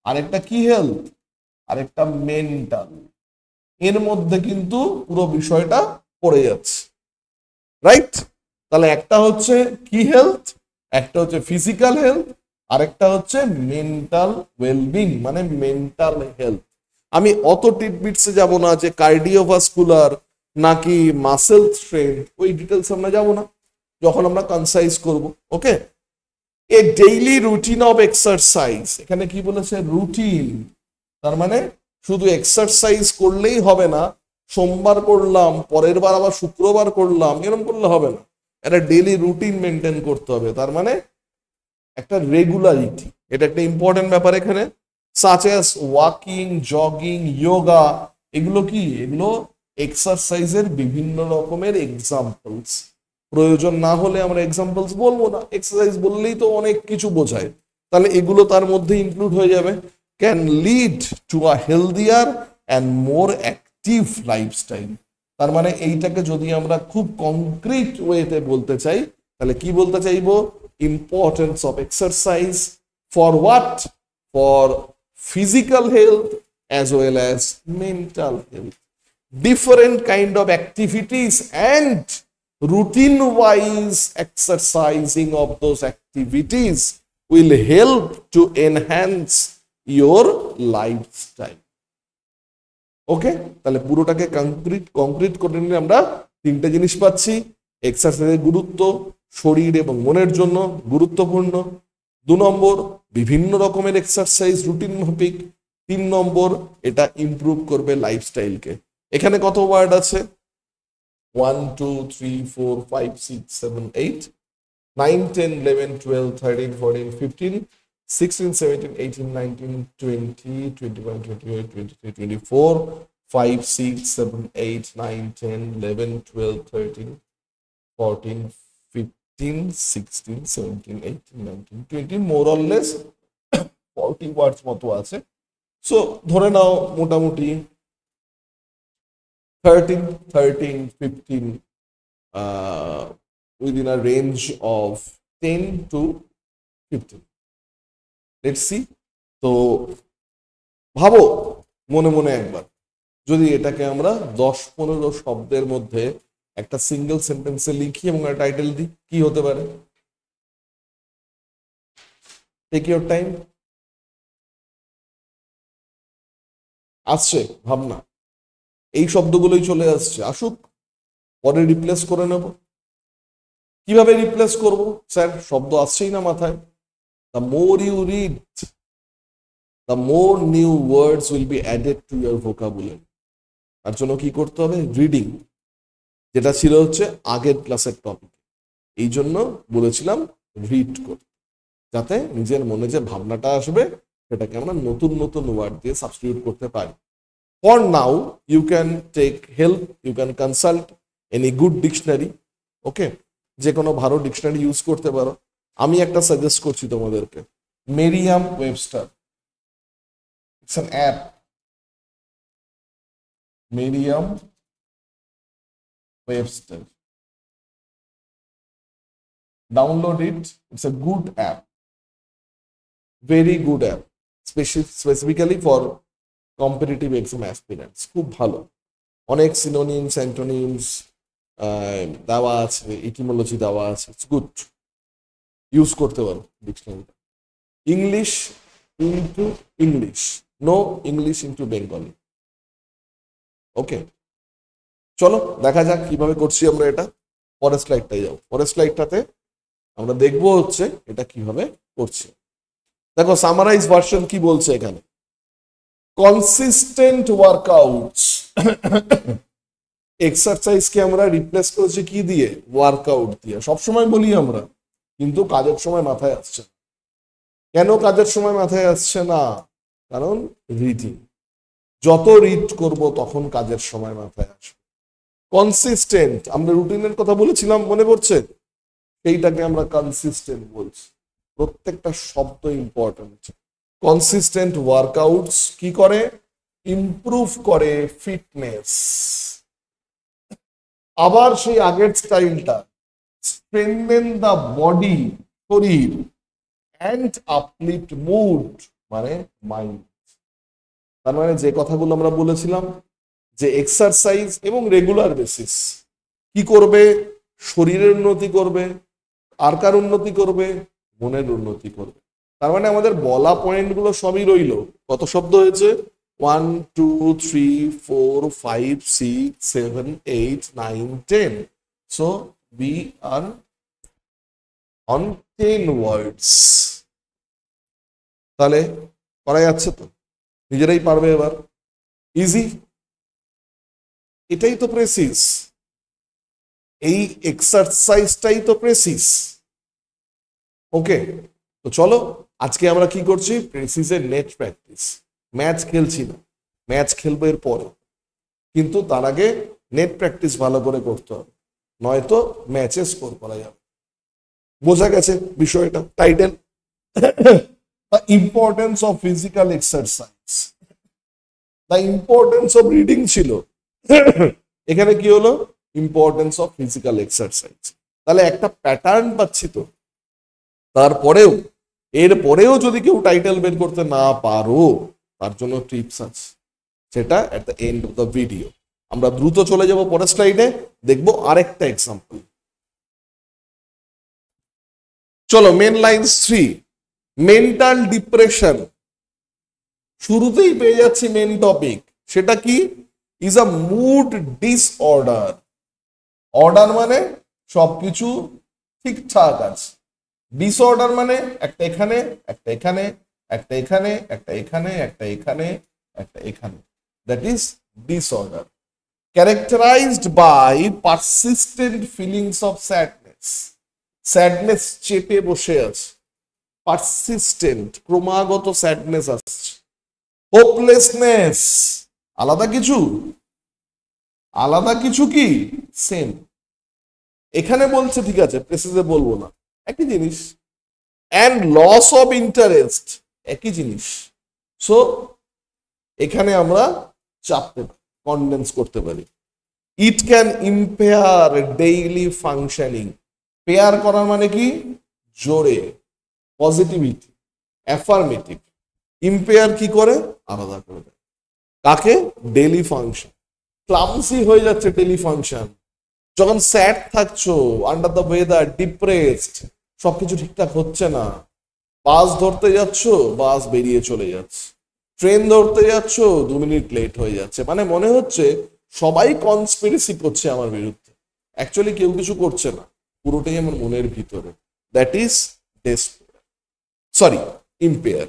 আরেকটা কি হেলথ? আরেকটা মেন্টাল। এর মধ্যে কিন্তু পুরো বিষয়টা পড়ে যাচ্ছে, রাইট? তাহলে একটা হচ্ছে কি হেলথ, একটা হচ্ছে ফিজিক্যাল হেলথ, আরেকটা হচ্ছে মেন্টাল ওয়েলবিং মানে মেন্টাল হেলথ। আমি অত টিটবিটসে যাব না যে কার্ডিওভাস্কুলার নাকি মাসেল স্ট্রেংথ, ওই ডিটেলস আমরা যাব না যখন আমরা কনসাইজ করব। ওকে, এ ডেইলি রুটিন অফ এক্সারসাইজ, এখানে কি বলেছে? রুটিন। তার মানে শুধু এক্সারসাইজ করলেই হবে না, সোমবার করলাম পরের বার আবার শুক্রবার করলাম, এরকম করলে হবে না, একটা ডেইলি রুটিন মেনটেন করতে হবে। তার মানে একটা রেগুলারিটি, এটা একটা ইম্পর্টেন্ট ব্যাপার এখানে। Such as walking, jogging, yoga, এগুলো কি? এগুলো এক্সারসাইজের বিভিন্ন রকমের এক্সাম্পলস। প্রয়োজন না হলে আমরা এক্সাম্পলস বলবো না, এক্সারসাইজ বললেই তো অনেক কিছু বোঝায়, তাহলে এগুলো তার মধ্যে ইনক্লুড হয়ে যাবে। Can lead to a healthier and more active lifestyle. তার মানে এইটাকে যদি আমরা খুব কংক্রিট ওয়েতে বলতে চাই, তাহলে কি বলতে চাইবো? Importance of exercise for what? For physical health as well as mental health. Different kind of activities and routine wise exercising of those activities will help to enhance your lifestyle. ওকে, তাহলে পুরোটাকে concrete করে নিলে আমরা তিনটে জিনিস পাচ্ছি। এক্সারসাইজের গুরুত্ব শরীর এবং মনের জন্য গুরুত্বপূর্ণ, 2 নম্বর বিভিন্ন রকমের এক্সারসাইজ রুটিন মাফিক। 3 নম্বর এটা ইমপ্রুভ করবে লাইফস্টাইলকে। এখানে কত ওয়ার্ড আছে? 1 2 3 4 5 6 7 8 9 10 11 12 13 14 15 16 17 18 19 20 21 22 23 24 5 6 7 8 9 10 11 12 13 14 15 16 17 18 19 20 more or less 40 ওয়ার্ডস মতো আছে। সো ধরে নাও মোটামুটি 13 15 within a range of 10 to 15. Let's see. তো ভাবো মনে মনে একবার, যদি এটাকে আমরা 10-15 শব্দের মধ্যে একটা সিঙ্গেল সেন্টেন্সে লিখি এবং একটা টাইটেল দিই, কি হতে পারে? Take your time. আসছে ভাবনা, এই শব্দগুলোই চলে আসছে, আসুক, পরে রিপ্লেস করে নেব। কিভাবে রিপ্লেস করব স্যার? শব্দ আসছেই না মাথায়। The more you read, the more new words will be added to your vocabulary. তার জন্য কি করতে হবে? রিডিং, যেটা ছিল হচ্ছে আগের ক্লাসের টপিক। এই জন্য বলেছিলাম রিড করতে, যাতে নিজের মনে যে ভাবনাটা আসবে সেটাকে আমরা নতুন নতুন ওয়ার্ড দিয়ে সাবস্টিটিউট করতে পারি। For now you can take help, you can consult any good dictionary. Okay, যে কোনো ভালো ডিকশনারি ইউজ করতে পারো। আমি একটা সাজেস্ট করছি তোমাদেরকে, Merriam Webster. It's an app, Merriam Webster. Download it. It's a good app, very good app, specifically for competitive exam aspirants. খুব ভালো, অনেক সিনোনিমস অ্যান্টোনিমস দেওয়া আছে, ইটিমোলজি দেওয়া আছে। ইটস গুড, ইউজ করতে পারো ডিকশনারিটা। English into English, no English into Bengali. Okay, চলো দেখা যাক কিভাবে করছি আমরা এটা। পরের স্লাইডটাই যাও। পরের স্লাইডটাতে আমরা দেখবো হচ্ছে এটা কিভাবে করছি। দেখো সামারাইজ ভার্সন কি বলছে এখানে। কনসিস্টেন্ট ওয়ার্কআউটস, এক্সারসাইজকে আমরা রিপ্লেস করেছি কি দিয়ে? ওয়ার্কআউট দিয়ে। সবসময় বলি আমরা, কিন্তু কাজের সময় মাথায় আসছে না। কেন কাজের সময় মাথায় আসছে না? কারণ রিডিং। যত রিড করব তখন কাজের সময় মাথায় আসবে। কনসিস্টেন্ট, আমরা রুটিনের কথা বলেছিলাম, মনে পড়ছে? এইটাকে আমরা কনসিস্টেন্ট বলছি। প্রত্যেকটা শব্দ ইম্পর্টেন্ট। কনসিস্টেন্ট ওয়ার্কআউটস কি করে? ইমপ্রুভ করে ফিটনেস। আবার সেই আগের স্টাইলটা, স্ট্রেনথেন দ্য বডি, শরীর, অ্যান্ড আপলিফট মুড, মানে মাইন্ড। তার মানে যে কথাগুলো আমরা বলেছিলাম, যে এক্সারসাইজ এবং রেগুলার বেসিস কি করবে? শরীরের উন্নতি করবে, আর কার উন্নতি করবে? মনের উন্নতি করবে। তার মানে আমাদের বলা পয়েন্টগুলো সবই রইল। কত শব্দ হয়েছে? 1 2 3 4 5 6 7 8 9 10। So we are on 10 words। তাহলে করা যাচ্ছে তো? নিজেরাই পারবে এবার, ইজি। এটাই তো প্রেসিস, এই এক্সারসাইজটাই তো প্রেসিস। ওকে, তো চলো আজকে আমরা কি করছি? প্রেসিসের নেট প্র্যাকটিস। ম্যাচ খেলছি না, ম্যাচ খেলবো এর পরে, কিন্তু তার আগে নেট প্র্যাকটিস ভালো করে করতে হবে, নয়তো ম্যাচে স্কোর করা যাবে। বোঝা গেছে বিষয়টা? Title, the importance of physical exercise, the importance of reading ছিল। এখানে কি হলো? Importance of physical exercise. তাহলে একটা প্যাটার্ন পাচ্ছি তো। তারপরেও, এরপরেও যদি কেউ টাইটেল বের করতে না পারো, তার জন্য টিপস আছে, সেটা at the end of the video. আমরা দ্রুত চলে যাব পরের স্লাইডে, দেখবো আরেকটা এক্সাম্পল। চলো, মেন লাইন্স 3, মেন্টাল ডিপ্রেশন। শুরুতেই পেয়ে যাচ্ছি মেন টপিক, সেটা কি? Is a mood disorder. Order মানে সবকিছু ঠিকঠাক আছে, ডিসঅর্ডার মানে একটা এখানে, একটা এখানে, একটা এখানে, একটা এখানে, একটা এখানে, একটা এখানে, that is disorder. Characterized by persistent feelings of sadness. Sadness চেপে বসে আছে, পারসিস্টেন্ট, ক্রমাগত স্যাডনেস আসছে। হোপলেসনেস, আলাদা কিছু, আলাদা কিছু কি সেম। এখানে বলছে ঠিক আছে, প্রেসিসে বলবো না, একই জিনিস। অ্যান্ড লস অফ ইন্টারেস্ট, একই জিনিস। সো এখানে আমরা চাপতে পারি, কনডেন্স করতে পারি। It can impair daily functioning. Pair করার মানে কি, জোরে, পজিটিভিটি, অ্যাফার্মেটিভ। ইম্পেয়ার কি করে, আলাদা করে দেয়। কাকে, ডেইলি ফাংশন। ক্লামসি হয়ে যাচ্ছে ডেইলি ফাংশন, যখন স্যাড থাকছো, আন্ডার দ্য ওয়েদার, ডিপ্রেসড, সবকিছু ঠিকঠাক হচ্ছে না। বাস ধরতে যাচ্ছ, বাস বেরিয়ে চলে যাচ্ছে। ট্রেন ধরতে যাচ্ছ, 2 মিনিট লেট হয়ে যাচ্ছে। মানে মনে হচ্ছে সবাই কনস্পিরেসি করছে আমার বিরুদ্ধে, অ্যাকচুয়ালি কেউ কিছু করছে না, পুরোটাই আমার মনের ভিতরে। That is impair.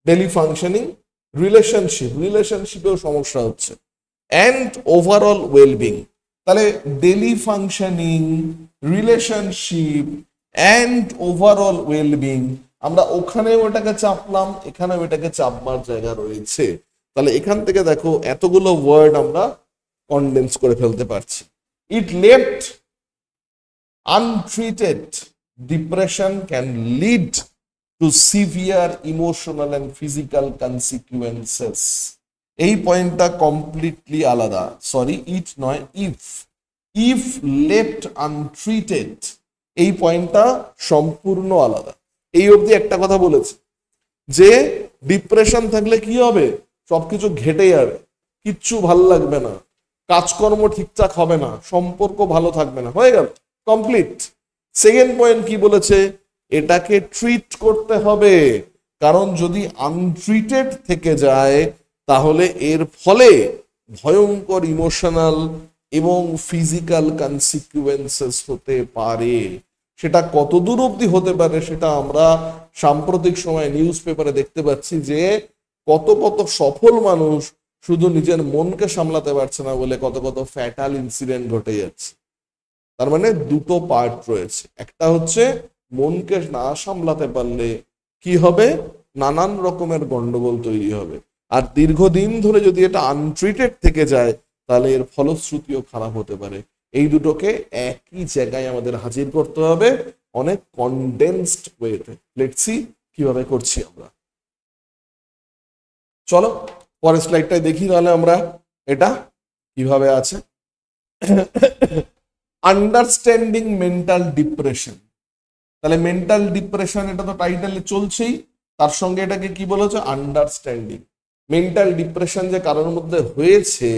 Daily functioning. রিলেশনশিপেও সমস্যা হচ্ছে। And overall wellbeing. তাহলে daily functioning, relationship and overall wellbeing, আমরা ওখানে ওটাকে চাপলাম, এখানে ওটাকে চাপবার জায়গা রয়েছে। তাহলে এখান থেকে দেখো এতগুলো ওয়ার্ড আমরা কনডেন্স করে ফেলতে পারছি। It left untreated depression can lead to severe emotional and physical consequences. এই পয়েন্টটা কমপ্লিটলি আলাদা, সরি ইট নয়, ইফ লেফট আনট্রিটেড, এই পয়েন্টটা সম্পূর্ণ আলাদা। এই অবধি একটা কথা বলেছে যে ডিপ্রেশন থাকলে কি হবে, সবকিছু ঘেটে যাবে, কিচ্ছু ভালো লাগবে না, কাজকর্ম ঠিকঠাক হবে না, সম্পর্ক ভালো থাকবে না, হয়ে গেল, কমপ্লিট। সেকেন্ড পয়েন্ট কি বলেছে, এটাকে ট্রিট করতে হবে, কারণ যদি আনট্রিটেড থেকে যায় তাহলে এর ফলে ভয়ঙ্কর ইমোশনাল এবং ফিজিক্যাল কনসিকুয়েন্সেস হতে পারে। সেটা কতদূর অবধি হতে পারে সেটা আমরা সাম্প্রতিক সময় নিউজ পেপারে দেখতে পাচ্ছি যে কত কত সফল মানুষ শুধু নিজের মনকে সামলাতে পারছে না বলে কত কত ফ্যাটাল ইনসিডেন্ট ঘটে যাচ্ছে। তার মানে দুটো পার্ট রয়েছে, একটা হচ্ছে মনকে না সামলাতে পারলে কি হবে, নানান রকমের গন্ডগোল তৈরি হবে, আর দীর্ঘদিন ধরে যদি এটা আনট্রিটেড থেকে যায় তাহলে এর ফলশ্রুতিও খারাপ হতে পারে। এই দুটোকে একই জায়গায় আমাদের হাজির করতে হবে অনেক কনডেন্সড ওয়েতে। লেটস সি কিভাবে করছি আমরা। চলো পরের স্লাইডটাই দেখি তাহলে আমরা এটা কিভাবে আছে। Understanding mental depression. তাহলে মেন্টাল ডিপ্রেশন এটা তো টাইটেলে চলছেই, তার সঙ্গে এটাকে কি বলেছে, আন্ডারস্ট্যান্ডিং। মেন্টাল ডিপ্রেশন যে কারোর মধ্যে হয়েছে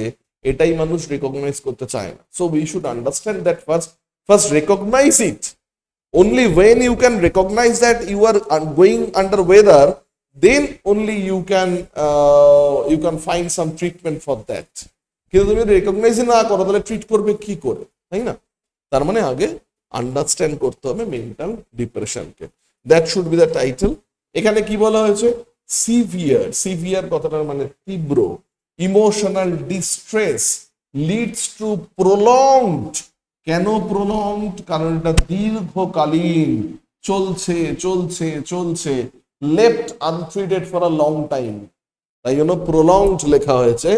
এটাই মানুষ রেকগনাইজ করতে চায় না। So we should understand that first recognise it. only when you can recognize that you are going under weather, then only you can find some treatment for that. কিন্তু তুমি রেকগনাইজ না করো তাহলে ট্রিট করবে কি করে, তাই না? তার মানে আগে আন্ডারস্ট্যান্ড করতে হবে মেন্টাল ডিপ্রেশনকে। That should be the title. এখানে কি বলা হয়েছে, সিভিয়ার কথাটার মানে তীব্র। Emotional distress leads to prolonged. কেন প্রলংড? কারণ এটা দীর্ঘকালীন, চলছে চলছে চলছে, left untreated for a long time, তাই জন্য প্রলংড লেখা হয়েছে।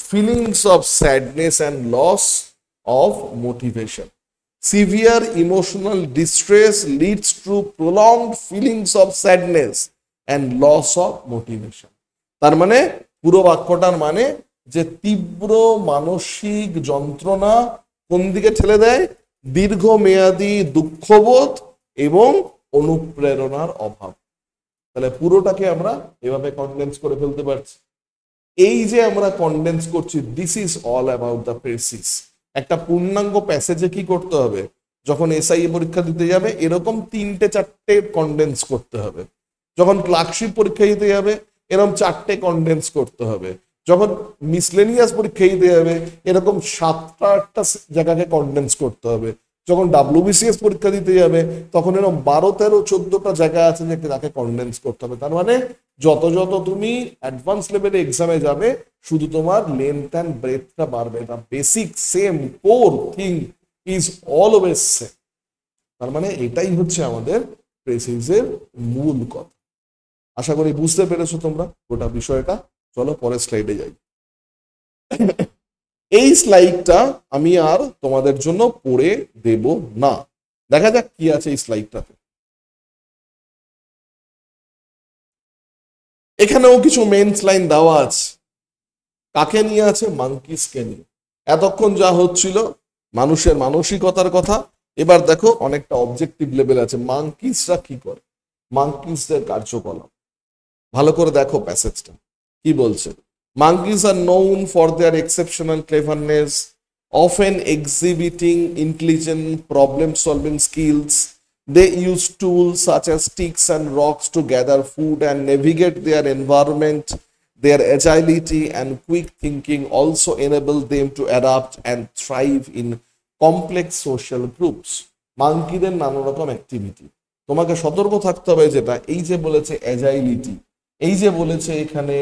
Feelings of sadness and loss of motivation. Severe emotional distress leads to prolonged feelings of sadness and loss of motivation. তার মানে পুরো বাক্যটার মানে যে তীব্র মানসিক যন্ত্রণা কোন দিকে ঠেলে দেয়, দীর্ঘমেয়াদী দুঃখবোধ এবং অনুপ্রেরণার অভাব। তাহলে পুরোটাকে আমরা এভাবে কনডেন্স করে ফেলতে পারছি। এই যে আমরা কনডেন্স করছি, this is all about the precis. একটা পূর্ণাঙ্গ প্যাসেজে কি করতে হবে, যখন এসআইএ পরীক্ষা দিতে যাবে এরকম 3-4টে কনডেন্স করতে হবে। যখন ক্লার্কশিপ পরীক্ষা দিতে যাবে এরকম 4টে কনডেন্স করতে হবে। যখন মিসলেনিয়াস পরীক্ষা দিতে যাবে এরকম 7-8টা জায়গাকে কনডেন্স করতে হবে। যখন WBCS পরীক্ষা দিতে যাবে তখন এরকম 12, 13, 14টা জায়গা আছে যে তাকে কন্ডেন্স করতে হবে। তার মানে যত যত তুমি অ্যাডভান্স লেভেলে এক্সামে যাবে শুধু তোমার লেন্থ অ্যান্ড ব্রেথটা বাড়বে, এটা basic same core thing is always same. তার মানে এটাই হচ্ছে আমাদের প্রেসিজের মূল কথা। আশা করি বুঝতে পেরেছো তোমরা গোটা বিষয়টা। চলো পরের স্লাইডে যাই। এই স্লাইডটা আমি আর তোমাদের জন্য পড়ে দেব না, দেখা যাক কি আছে এই স্লাইডটাতে। এখানেও কিছু মেইনস লাইন দেওয়া আছে। কাকে নিয়ে আছে? মাঙ্কিসকে নিয়ে। এতক্ষণ যা হচ্ছিল মানুষের মানসিকতার কথা, এবার দেখো অনেকটা অবজেক্টিভ লেভেল আছে। মাঙ্কিসরা কি করে, মাঙ্কিসদের কার্যকলাপ ভালো করে দেখো। প্যাসেজটা কি বলছে? Monkeys are known for their exceptional cleverness, often exhibiting intelligent problem-solving skills. They use tools such as sticks and rocks to gather food and navigate their environment. Their agility and quick thinking also enable them to adapt and thrive in complex social groups. মাঙ্কিদের নানা রকম activity, তোমাকে সতর্ক থাকতে হবে যেটা এই যে বলেছে অ্যাজাইলিটি, এই যে বলেছে এখানে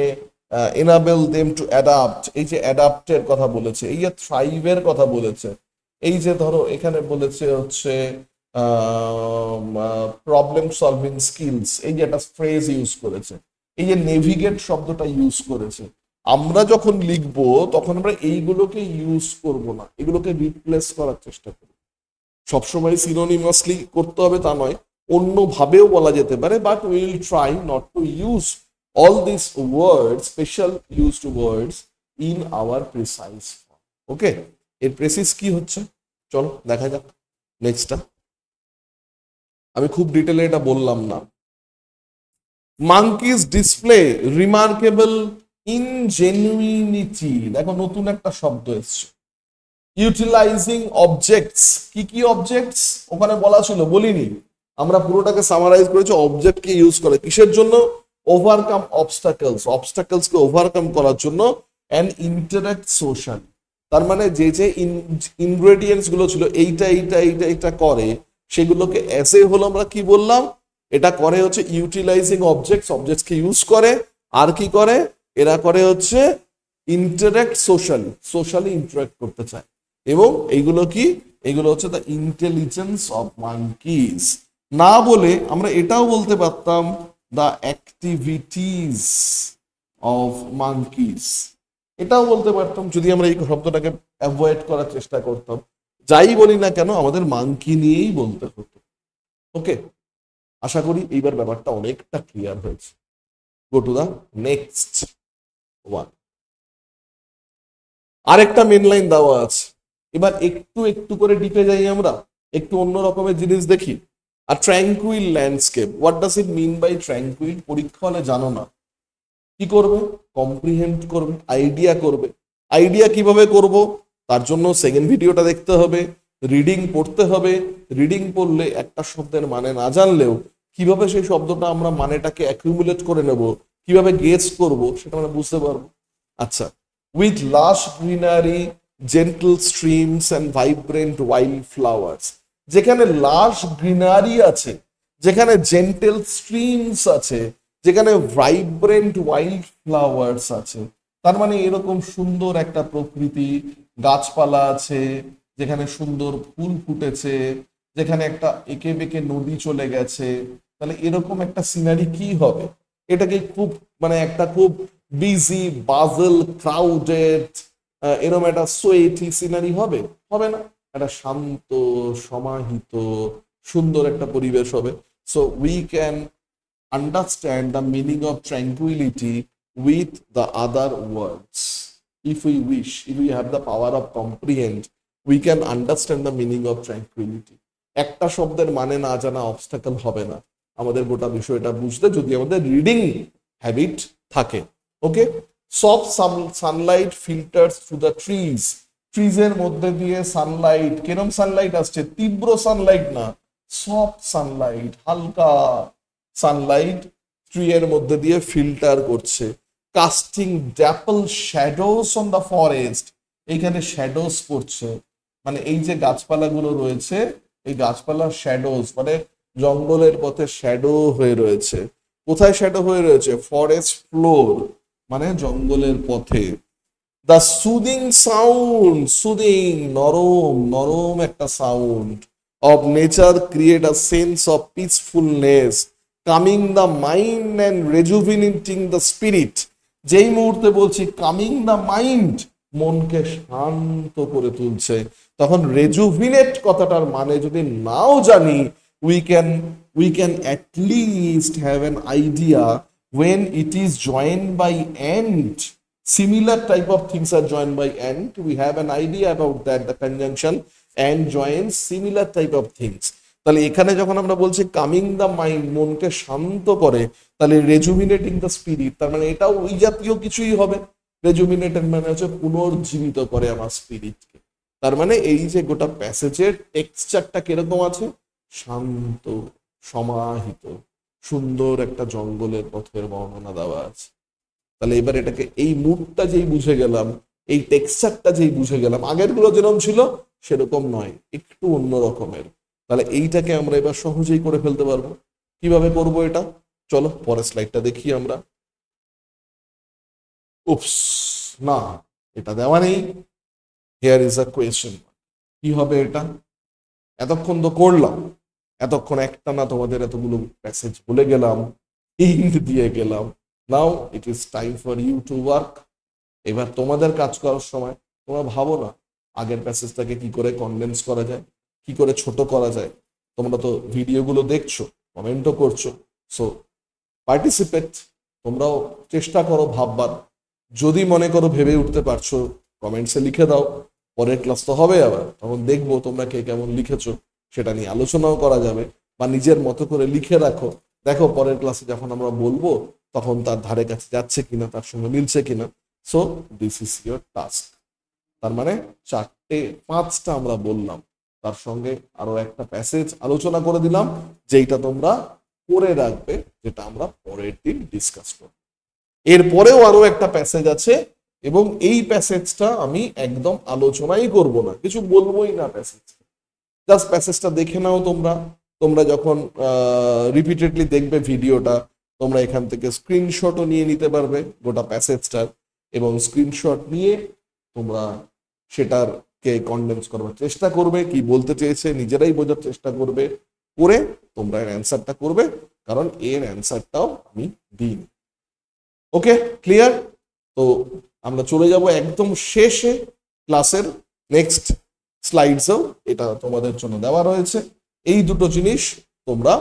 enable them to adapt, এই যে অ্যাডাপ্টের কথা বলেছে, এই যে থ্রাইভের কথা বলেছে, এই যে ধরো এখানে বলেছে হচ্ছে প্রবলেম সলভিং স্কিলস, এই যে একটা ফ্রেজ ইউজ করেছে, এই যে নেভিগেট শব্দটা ইউজ করেছে। আমরা যখন লিখবো তখন আমরা এইগুলোকে ইউজ করব না, এগুলোকে রিপ্লেস করার চেষ্টা করব। সবসময় সিনোনিমাসলি করতে হবে তা নয়, অন্যভাবেও বলা যেতে পারে, but will try not to use all these words, special used words in our precise form. Okay, এর প্রেসিস কি হচ্ছে চলো দেখা যাক নেক্সটটা। আমি খুব ডিটেলে এটা বললাম না। monkeys display remarkable ingenuity, দেখো নতুন একটা শব্দ এসছে, ইউটিলাইজিং অবজেক্টস। কি কি অবজেক্টস ওখানে বলা ছিল বলিনি, আমরা পুরোটাকে সামারাইজ করেছি। অবজেক্টকে ইউজ করে কিসের জন্য? ওভারকাম অবস্টাকলস, অবস্টাকলসকে ওভারকাম করার জন্য, অ্যান্ড ইন্টারাক্ট সোশ্যাল। তার মানে যে যে ইনগ্রেডিয়েন্টস গুলো ছিল এইটা এইটা এইটা এটা করে, সেগুলোকে এসে হলো আমরা কি বললাম, এটা করে হচ্ছে ইউটিলাইজিং অবজেক্টস, অবজেক্টসকে ইউজ করে, আর কি করে এরা করে হচ্ছে ইন্টারাক্ট সোশ্যালি, সোশ্যালি ইন্টারাক্ট করতে চায়। এবং এইগুলো কি, এগুলো হচ্ছে দ্য ইন্টেলিজেন্স অফ মাঙ্কিজ। না বলে আমরা এটাও বলতে পারতাম the activities of monkeys, এটাও বলতে পারতাম যদি আমরা এই শব্দটাকে অ্যাভয়েড করার চেষ্টা করতাম। যাই বলি না কেন আমাদের মাঙ্কি নিয়েই বলতে হতো। ওকে, আশা করি এইবার ব্যাপারটা অনেকটা ক্লিয়ার হয়েছে। Go to the next one. আরেকটা মেন লাইন দেওয়া আছে, এবার একটু একটু করে ডিপে যাই, আমরা একটু অন্য রকমের জিনিস দেখি। A tranquil landscape. What does it mean by tranquil? পরীক্ষা হলে জানো না কি করবে, কম্প্রিহেন্ড করবে, আইডিয়া করবে। আইডিয়া কিভাবে করব, তার জন্য সেকেন্ড ভিডিওটা দেখতে হবে, রিডিং পড়তে হবে। রিডিং পড়লে একটা শব্দের মানে না জানলেও কিভাবে সেই শব্দটা আমরা মানেটাকে অ্যাকিউমুলেট করে নেব, কিভাবে গেস করব সেটা আমরা বুঝতে পারবো। আচ্ছা, উইথ লাশ greenery, gentle streams and vibrant wild flowers. যেখানে লাশ গ্রিনারি আছে, যেখানে জেন্টেল স্ট্রিমস আছে, যেখানে ভাইব্রেন্ট ওয়াইল্ড ফ্লাওয়ার্স আছে, তার মানে এরকম সুন্দর একটা প্রকৃতি, গাছপালা আছে, যেখানে সুন্দর ফুল ফুটেছে, যেখানে একটা এঁকে বেঁকে নদী চলে গেছে, তাহলে এরকম একটা সিনারি কি হবে? এটাকে খুব মানে একটা খুব বিজি বাজল ক্রাউডেড এরকম একটা সোয়েটি সিনারি হবে? হবে না, একটা শান্ত সমাহিত সুন্দর একটা পরিবেশ হবে। So we can understand the meaning of tranquility with the other words. If we wish, if we have the power of comprehend, we can understand the meaning of tranquility. একটা শব্দের মানে না জানা অবস্টাকল হবে না আমাদের গোটা বিষয়টা বুঝতে, যদি আমাদের রিডিং হ্যাবিট থাকে। Okay, soft sunlight filters through the trees. ট্রিজের মধ্যে দিয়ে সানলাইট, কেরম সানলাইট আসছে? তীব্র সানলাইট না, সফট সানলাইট, হালকা সানলাইট ট্রি এর মধ্যে দিয়ে ফিল্টার করছে। Casting dappled shadows on the forest, এইখানে শ্যাডোস পড়ছে। মানে এই যে গাছপালাগুলো রয়েছে, এই গাছপালার শ্যাডোজ, মানে জঙ্গলের পথে শ্যাডো হয়ে রয়েছে। কোথায় শ্যাডো হয়ে রয়েছে? ফরেস্ট ফ্লোর, মানে জঙ্গলের পথে। দ্য সুদিং সাউন্ড, সুদিং, নরম নরম একটা sound of nature create a sense of peacefulness, calming the mind and rejuvenating the spirit. যেই মুহূর্তে বলছি কামিং দ্য মাইন্ড, মনকে শান্ত করে তুলছে, তখন রেজুভিনেট কথাটার মানে যদি নাও জানি, we can at least have an idea when it is joined by and. Similar type of things are joined by and. We have an idea about that, the conjunction and joins similar type of things. তাহলে এখানে যখন আমরা বলছি coming the mind, মনকে শান্ত করে, তাহলে রেজুমিনেটিং the spirit, তার মানে এটাও ওই জাতীয় কিছুই হবে। রেজুমিনেটেড মানে হচ্ছে পুনর্জীবিত করে আমার স্পিরিটকে। তার মানে এই যে গোটা প্যাসেজের টেক্সচারটা কিরকম আছে? শান্ত, সমাহিত, সুন্দর একটা জঙ্গলের পথের বর্ণনা দেওয়া আছে। তাহলে এবার এটাকে এই মুডটা যেই বুঝে গেলাম, এই টেক্সচারটা যেই বুঝে গেলাম, আগের গুলো যেরকম ছিল সেরকম নয়, একটু অন্য রকমের, তাহলে এইটাকে আমরা এবার সহজেই করে ফেলতে পারবো। কিভাবে করব এটা? চলো পরের স্লাইডটা দেখি আমরা। উপস, না এটা দেওয়া নেই। Here is a question. কি হবে এটা? এতক্ষণ তো করলাম, এতক্ষণ একটা না তোমাদের এতগুলো প্যাসেজ বলে গেলাম, হিন্ট দিয়ে গেলাম। Now it is time for you to work. এবার তোমাদের কাজ করার সময় তোমরা ভাবো না আগের প্যাসেজটাকে কি করে কনডেন্স করা যায়, কি করে ছোট করা যায়। তোমরা তো ভিডিওগুলো দেখছো, কমেন্টও করছো, সো পার্টিসিপেট, তোমরাও চেষ্টা করো ভাববার। যদি মনে করো ভেবে উঠতে পারছো, কমেন্টসে লিখে দাও। পরের ক্লাস তো হবে আবার, তখন দেখবো তোমরা কে কেমন লিখেছো, সেটা নিয়ে আলোচনাও করা যাবে। বা নিজের মতো করে লিখে রাখো, দেখো পরের ক্লাসে যখন আমরা বলবো তখন তার ধারে কাছে যাচ্ছে কিনা, তার সঙ্গে মিলছে কিনা। So this is your task. তার মানে 4-5টা আমরা বললাম, তার সঙ্গে আরো একটা প্যাসেজ আলোচনা করে দিলাম, যেটা তোমরা করে রাখবে, যেটা আমরা পরের দিন ডিসকাস করব। এরপরেও আরো একটা প্যাসেজ আছে, এবং এই প্যাসেজটা আমি একদম আলোচনাই করব না, কিছু বলবোই না প্যাসেজ, জাস্ট প্যাসেজটা দেখে নাও তোমরা। তোমরা যখন রিপিটেডলি দেখবে ভিডিওটা, তোমরা এখান থেকে স্ক্রিনশটও নিয়ে নিতে পারবে গোটা প্যাসেজটার, এবং স্ক্রিনশট নিয়ে তোমরা সেটারকে কনডেন্স করবার চেষ্টা করবে, কি বলতে চেয়েছে নিজেরাই বোঝার চেষ্টা করবে, করে তোমরা এর অ্যান্সারটা করবে, কারণ এর অ্যান্সারটাও আমি দিই। ওকে, ক্লিয়ার? তো আমরা চলে যাব একদম শেষে ক্লাসের নেক্সট স্লাইডসেও এটা তোমাদের জন্য দেওয়া রয়েছে। এই দুটো জিনিস তোমরা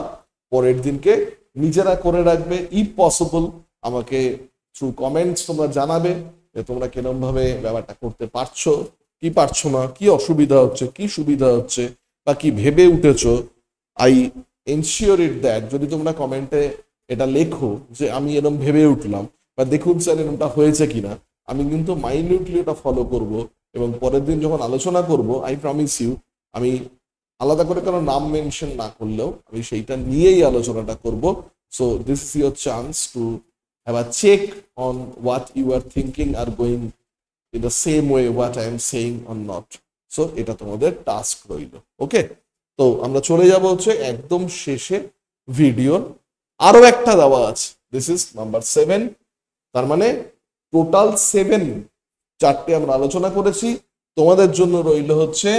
পরের দিনকে নিজেরা করে রাখবে। ইফ পসিবল আমাকে থ্রু কমেন্টস তোমরা জানাবে যে তোমরা কিরকম ভাবে ব্যাপারটা করতে পারছো, কি পারছো না, কি অসুবিধা হচ্ছে, কি সুবিধা হচ্ছে, বা কি ভেবে উঠেছো। আই এনশিওর ইট দ্যাট যদি তোমরা কমেন্টে এটা লেখো যে আমি এরকম ভেবে উঠলাম, বা দেখুন স্যার এরকমটা হয়েছে কিনা, আমি কিন্তু মাইনিউটলি ওটা ফলো করব, এবং পরের দিন যখন আলোচনা করব আই প্রমিস ইউ আমি আলাদা করে কারো নাম মেনশন না করলেও আমি সেইটা নিয়েই আলোচনাটা করব। So this is your chance to have a check on what you are thinking are going in the same way what I am saying or not. সো এটা তোমাদের টাস্ক রইল। ওকে, তো আমরা চলে যাব হচ্ছে একদম শেষে ভিডিওর। আরো একটা দেওয়া আছে, দিস ইজ নাম্বার 7। তার মানে টোটাল 4টে আমরা আলোচনা করেছি, তোমাদের জন্য রইল হচ্ছে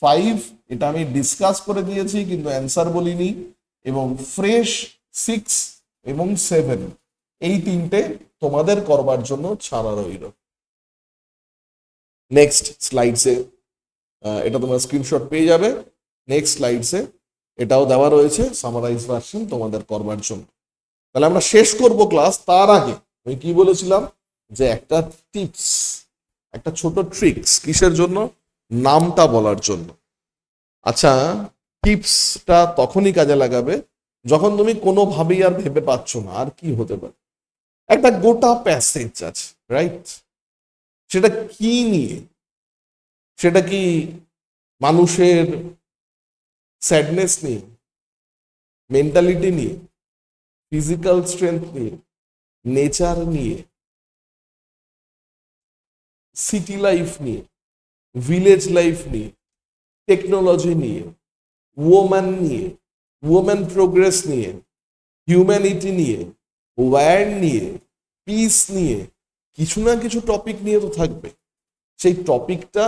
5। এটা আমি ডিসকাস করে দিয়েছি কিন্তু অ্যান্সার বলিনি। এবং ফ্রেশ 6 এবং 7, এই 3টে তোমাদের করবার জন্য ছাড়া রইল। নেক্সট স্লাইডসে এটা তোমরা স্ক্রিনশট পেয়ে যাবে। নেক্সট স্লাইডসে এটাও দেওয়া রয়েছে সামারাইজ ভার্সন তোমাদের করবার জন্য। তাহলে আমরা শেষ করব ক্লাস, তার আগে আমি কি বলেছিলাম যে একটা টিপস, একটা ছোট ট্রিক্স, কিসের জন্য? নামটা বলার জন্য। আচ্ছা, টিপসটা তখনই কাজে লাগাবে যখন তুমি কোনোভাবেই আর ভেবে পাচ্ছ না আর কি হতে পারে। একটা গোটা প্যাসেজ আছে, রাইট? সেটা কি নিয়ে? সেটা কি মানুষের স্যাডনেস নিয়ে, মেন্টালিটি নিয়ে, ফিজিক্যাল স্ট্রেংথ নিয়ে, নেচার নিয়ে, সিটি লাইফ নিয়ে, ভিলেজ লাইফ নিয়ে, টেকনোলজি নিয়ে, ওম্যান নিয়ে, ওমেন প্রোগ্রেস নিয়ে, হিউম্যানিটি নিয়ে, ওয়্যার নিয়ে, পিস নিয়ে, কিছু না কিছু টপিক নিয়ে তো থাকবে। সেই টপিকটা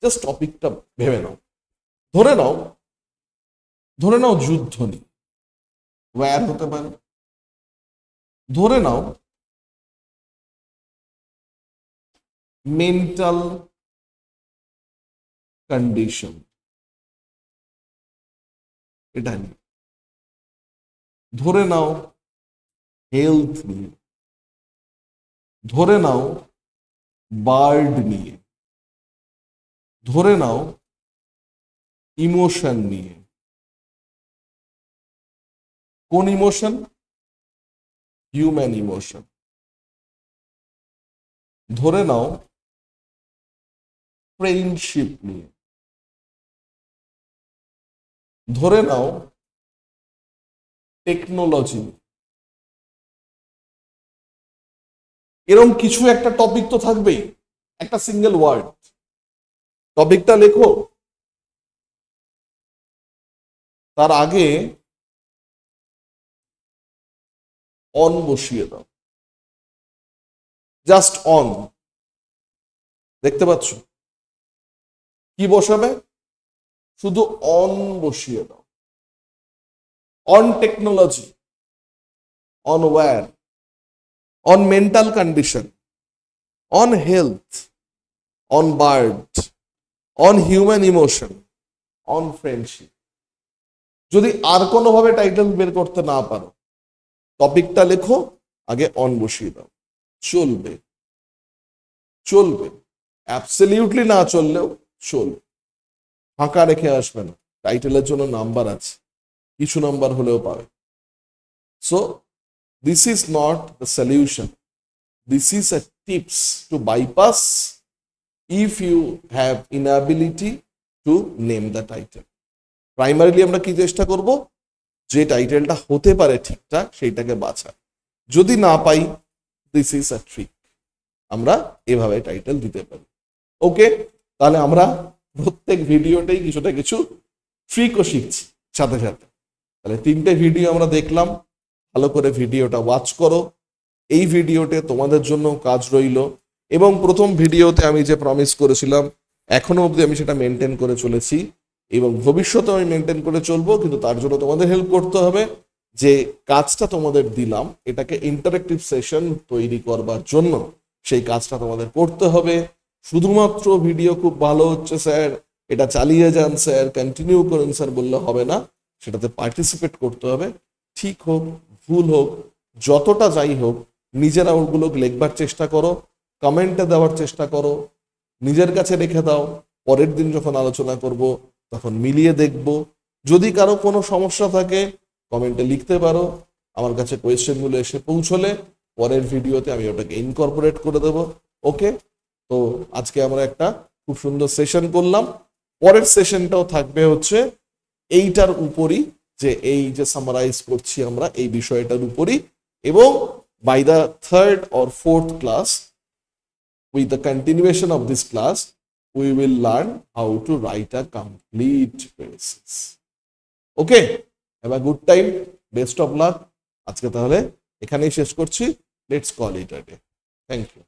জাস্ট টপিকটা ভেবে নাও। ধরে নাও যুদ্ধ নিয়ে, ওয়্যার হতে পারে। ধরে নাও মেন্টাল কন্ডিশন, এটা নিয়ে। ধরে নাও হেলথ নিয়ে, ধরে নাও বার্ড নিয়ে, ধরে নাও ইমোশন নিয়ে। কোন ইমোশন? Human emotion. ধরে নাও ফ্রেন্ডশিপ নিয়ে, ধরে নাও টেকনোলজি। এরকম কিছু একটা টপিক তো থাকবেই, একটা সিঙ্গেল ওয়ার্ড। টপিকটা লেখো, তার আগে অন বসিয়ে দাও, জাস্ট অন। দেখতে পাচ্ছ কি বসাবে? শুধু অন বসিয়ে দাও। On technology, on war, on mental condition, on health, on bird, on human emotion, on friendship. যদি আর কোনোভাবে টাইটেল বের করতে না পারো, টপিকটা লেখো, আগে অন বসিয়ে দাও। চলবে, চলবে, অ্যাবসলিউটলি না চললেও চলবে। ফাঁকা রেখে আসবে না, টাইটেলের জন্য নাম্বার আছে, কিছু নাম্বার হলেও পাবে। So this is not the solution, this is a tips to bypass if you have inability to name the title. Primarily আমরা কি চেষ্টা করব? যে টাইটেলটা হতে পারে ঠিকঠাক সেইটাকে বাছা। যদি না পাই, দিস ইজ আ ট্রিক, আমরা এভাবে টাইটেল দিতে পারি। ওকে, তাহলে আমরা প্রত্যেক ভিডিওতেই কিছুটা কিছু ট্রিকও শিখছি সাথে সাথে। তাহলে 3টে ভিডিও আমরা দেখলাম, ভালো করে ভিডিওটা ওয়াচ করো। এই ভিডিওতে তোমাদের জন্য কাজ রইল, এবং প্রথম ভিডিওতে আমি যে প্রমিস করেছিলাম এখনো অবধি আমি সেটা মেনটেন করে চলেছি, এবং ভবিষ্যতে আমি মেনটেন করে চলবো। কিন্তু তার জন্য তোমাদের হেল্প করতে হবে। যে কাজটা তোমাদের দিলাম এটাকে ইন্টারেক্টিভ সেশন তৈরি করবার জন্য সেই কাজটা তোমাদের করতে হবে। শুধুমাত্র ভিডিও খুব ভালো হচ্ছে স্যার, এটা চালিয়ে যান স্যার, কন্টিনিউ করুন স্যার বললে হবে না, সেটাতে পার্টিসিপেট করতে হবে। ঠিক হোক ভুল হোক, যতটা যাই হোক, নিজেরা ওগুলো লিখবার চেষ্টা করো, কমেন্টে দেওয়ার চেষ্টা করো, নিজের কাছে রেখে দাও। পরের দিন যখন আলোচনা করব তখন মিলিয়ে দেখব। যদি কারো কোনো সমস্যা থাকে কমেন্টে লিখতে পারো, আমার কাছে কোয়েশ্চেনগুলো এসে পৌঁছলে পরের ভিডিওতে আমি ওটাকে ইনকর্পোরেট করে দেব। ওকে, তো আজকে আমরা একটা খুব সুন্দর সেশন করলাম। পরের সেশনটাও থাকবে হচ্ছে এইটার উপরই, যে এই যে সামারাইজ করছি আমরা এই বিষয়টার উপরই, এবং by the 3rd or 4th class, with the continuation of this class, we will learn how to write a complete phrases. Okay, have a good time, best of luck. আজকে তাহলে এখানেই শেষ করছি। Let's call it a day. Thank you.